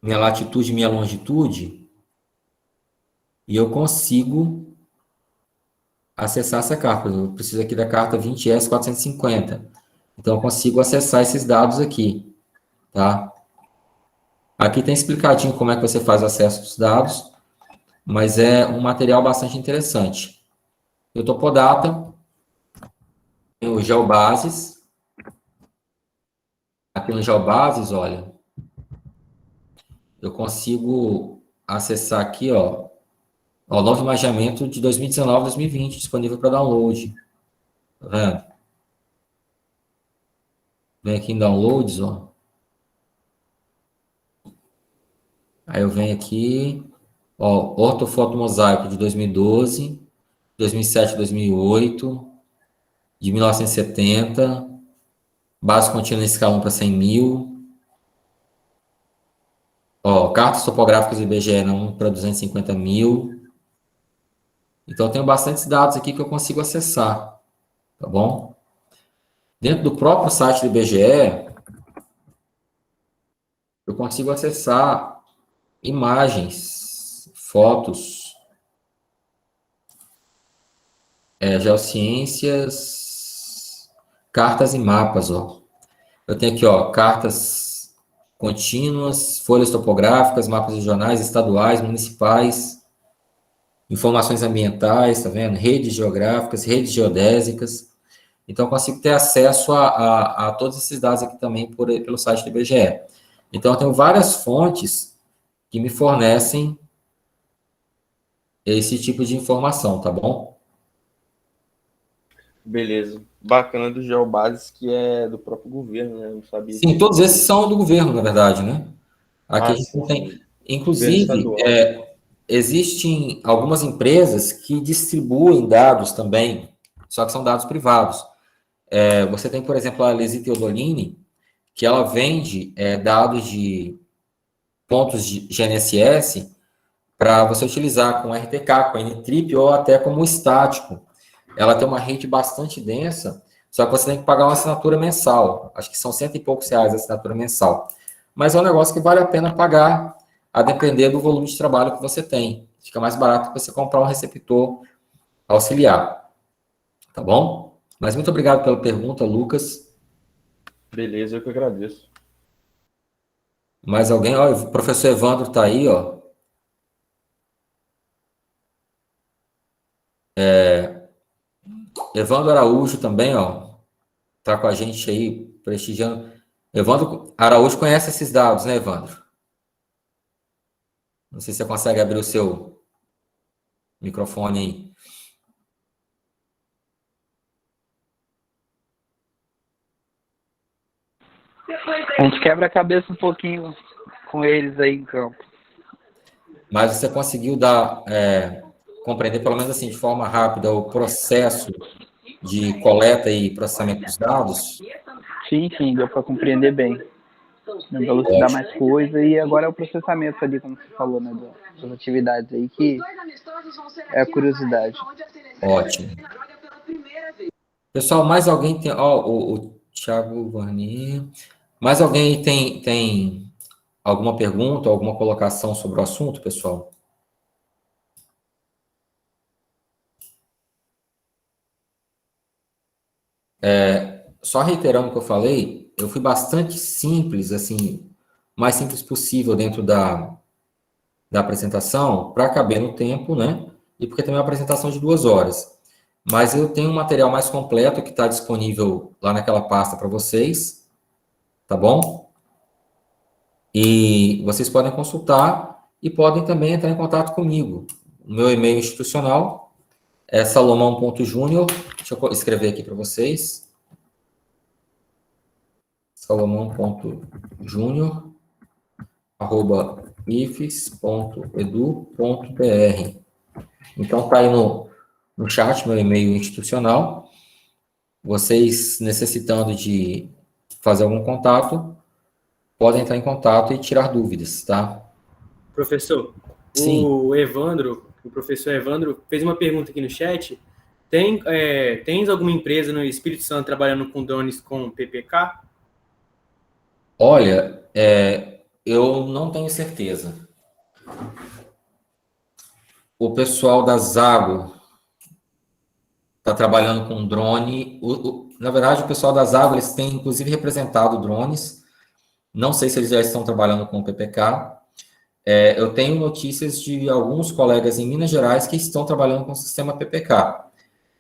B: latitude, minha longitude, e eu consigo acessar essa carta. Eu preciso aqui da carta 20S450. Então, eu consigo acessar esses dados aqui, tá? Aqui tem explicadinho como é que você faz o acesso dos dados, mas é um material bastante interessante. Eu Topodata, tem o GeoBases. Aqui no GeoBases, olha, eu consigo acessar aqui, ó, o novo imaginamento de 2019 2020, disponível para download. Tá vendo? Vem aqui em downloads, ó. Aí eu venho aqui, ó, ortofoto mosaico de 2012, 2007, 2008, de 1970, base contínua em escala 1 para 100 mil. Ó, cartas topográficas do IBGE na 1 para 250 mil. Então, eu tenho bastantes dados aqui que eu consigo acessar, tá bom? Dentro do próprio site do IBGE, eu consigo acessar imagens, fotos, geociências, cartas e mapas, ó. Eu tenho aqui, ó, cartas contínuas, folhas topográficas, mapas regionais, estaduais, municipais, informações ambientais, tá vendo? Redes geográficas, redes geodésicas. Então, eu consigo ter acesso a todos esses dados aqui também pelo site do IBGE. Então, eu tenho várias fontes que me fornecem esse tipo de informação, tá bom?
C: Beleza. Bacana do GeoBases, que é do próprio governo, né? Eu não sabia.
B: Sim, todos esses são do governo, na verdade, né? Aqui a gente não tem. Inclusive, existem algumas empresas que distribuem dados também, só que são dados privados. Você tem, por exemplo, a Lesi Teodolini, que ela vende dados de pontos de GNSS para você utilizar com RTK, com N-Trip ou até como estático. Ela tem uma rede bastante densa, só que você tem que pagar uma assinatura mensal. Acho que são R$100 e poucos a assinatura mensal. Mas é um negócio que vale a pena pagar, a depender do volume de trabalho que você tem. Fica mais barato que você comprar um receptor auxiliar. Tá bom? Mas muito obrigado pela pergunta, Lucas.
C: Beleza, eu que agradeço.
B: Mais alguém? Ó, o professor Evandro está aí, ó. Evandro Araújo também, ó. Tá com a gente aí, prestigiando. Evandro Araújo conhece esses dados, né, Evandro? Não sei se você consegue abrir o seu microfone aí.
D: A gente quebra a cabeça um pouquinho com eles aí em campo.
B: Mas você conseguiu compreender, pelo menos assim, de forma rápida, o processo de coleta e processamento dos dados?
D: Sim, deu para compreender bem. Deu para elucidar mais coisa e agora é o processamento ali, como você falou, né, das atividades aí, que é a curiosidade.
B: Ótimo. Pessoal, mais alguém tem... Ó, o Thiago Varnier... Mais alguém tem alguma pergunta, alguma colocação sobre o assunto, pessoal? Só reiterando o que eu falei, eu fui bastante simples, assim, mais simples possível dentro da apresentação, para caber no tempo, né? E porque tem uma apresentação de 2 horas. Mas eu tenho um material mais completo que está disponível lá naquela pasta para vocês, tá bom? E vocês podem consultar e podem também entrar em contato comigo. O meu e-mail institucional é salomão.junior, deixa eu escrever aqui para vocês, salomão.junior@ifes.edu.br. Então, está aí no chat, meu e-mail institucional. Vocês necessitando de fazer algum contato, podem entrar em contato e tirar dúvidas, tá?
A: Professor,
B: Sim.
A: O professor Evandro, fez uma pergunta aqui no chat. Tens alguma empresa no Espírito Santo trabalhando com drones com PPK?
B: Olha, eu não tenho certeza. O pessoal da Zago está trabalhando com drone. Na verdade, o pessoal da Zago, eles têm, inclusive, representado drones. Não sei se eles já estão trabalhando com PPK. Eu tenho notícias de alguns colegas em Minas Gerais que estão trabalhando com o sistema PPK.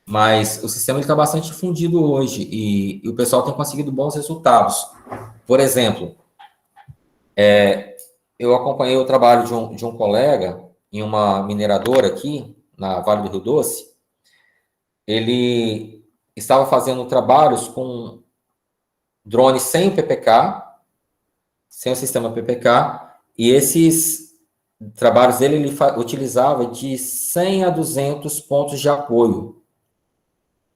B: Mas o sistema está bastante difundido hoje e o pessoal tem conseguido bons resultados. Por exemplo, eu acompanhei o trabalho de um colega em uma mineradora aqui, na Vale do Rio Doce. Ele estava fazendo trabalhos com drones sem o PPK, sem o sistema PPK, e esses trabalhos dele, ele utilizava de 100 a 200 pontos de apoio,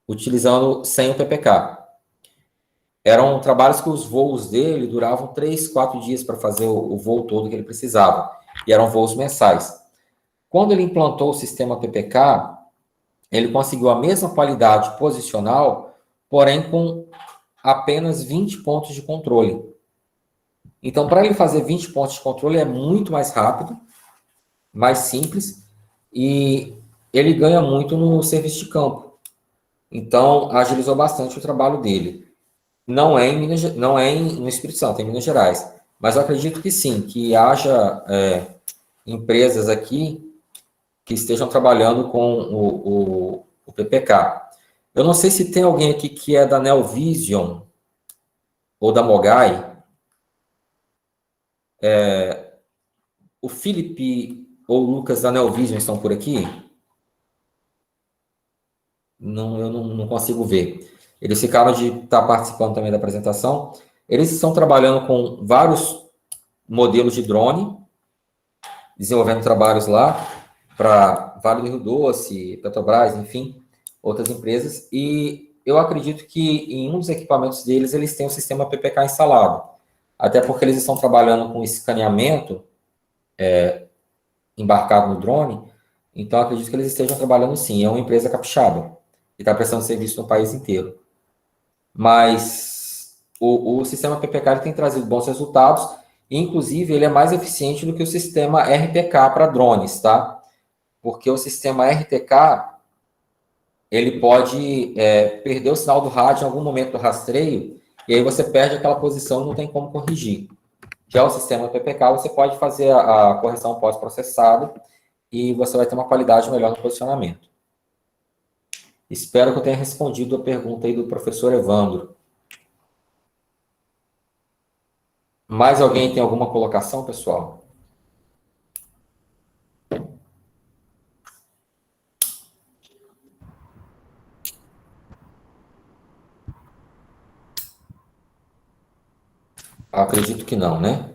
B: utilizando sem o PPK. Eram trabalhos que os voos dele duravam 3, 4 dias para fazer o voo todo que ele precisava, e eram voos mensais. Quando ele implantou o sistema PPK, ele conseguiu a mesma qualidade posicional, porém com apenas 20 pontos de controle. Então, para ele fazer 20 pontos de controle é muito mais rápido, mais simples, e ele ganha muito no serviço de campo. Então, agilizou bastante o trabalho dele. Não é no Espírito Santo, é em Minas Gerais. Mas eu acredito que sim, que haja empresas aqui que estejam trabalhando com o PPK. Eu não sei se tem alguém aqui que é da Nelvision ou da Mogai. O Felipe ou o Lucas da Nelvision estão por aqui? Não, eu não consigo ver. Eles ficaram de estar participando também da apresentação. Eles estão trabalhando com vários modelos de drone, desenvolvendo trabalhos lá para Vale do Rio Doce, Petrobras, enfim, outras empresas. E eu acredito que em um dos equipamentos deles, eles têm o sistema PPK instalado. Até porque eles estão trabalhando com escaneamento embarcado no drone, então acredito que eles estejam trabalhando sim. É uma empresa capixaba, que está prestando serviço no país inteiro. Mas o sistema PPK ele tem trazido bons resultados, e, inclusive, ele é mais eficiente do que o sistema RTK para drones, tá? Porque o sistema RTK, ele pode perder o sinal do rádio em algum momento do rastreio, e aí você perde aquela posição e não tem como corrigir. Já o sistema PPK, você pode fazer a correção pós-processada e você vai ter uma qualidade melhor no posicionamento. Espero que eu tenha respondido a pergunta aí do professor Evandro. Mais alguém tem alguma colocação, pessoal? Acredito que não, né?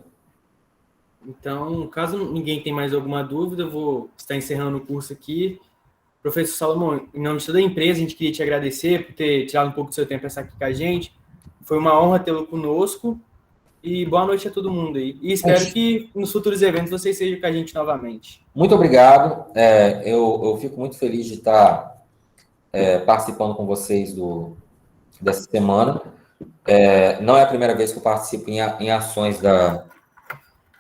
A: Então, caso ninguém tenha mais alguma dúvida, eu vou estar encerrando o curso aqui. Professor Salomão, em nome de toda a empresa, a gente queria te agradecer por ter tirado um pouco do seu tempo para estar aqui com a gente. Foi uma honra tê-lo conosco. E boa noite a todo mundo aí. E espero que nos futuros eventos vocês estejam com a gente novamente.
B: Muito obrigado. Eu fico muito feliz de estar participando com vocês dessa semana. Não é a primeira vez que eu participo em ações da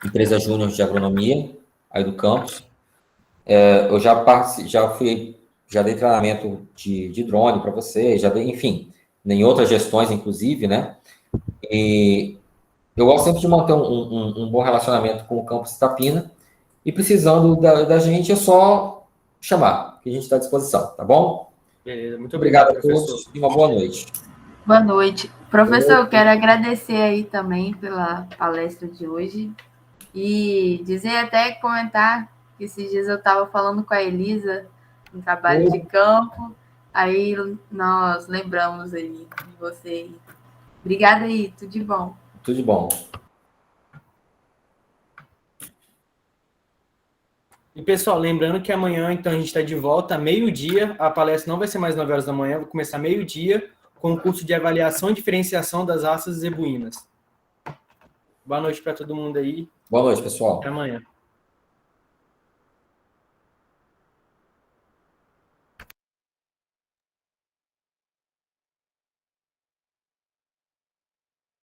B: empresa Júnior de Agronomia, aí do campus. Eu já dei treinamento de drone para vocês, enfim, em outras gestões, inclusive, né? E eu gosto sempre de manter um bom relacionamento com o campus Itapina, e precisando da gente é só chamar, que a gente está à disposição, tá bom?
A: Beleza, muito obrigado,
B: a todos e uma boa noite.
E: Boa noite. Professor, eu quero agradecer aí também pela palestra de hoje e comentar que esses dias eu estava falando com a Elisa no trabalho de campo, aí nós lembramos aí de você. Obrigada aí, tudo de bom.
B: Tudo de bom.
A: E, pessoal, lembrando que amanhã, então, a gente está de volta, meio-dia. A palestra não vai ser mais 9 horas da manhã, vai começar meio-dia, com o curso de avaliação e diferenciação das raças zebuínas. Boa noite para todo mundo aí.
B: Boa noite, pessoal.
A: Até amanhã.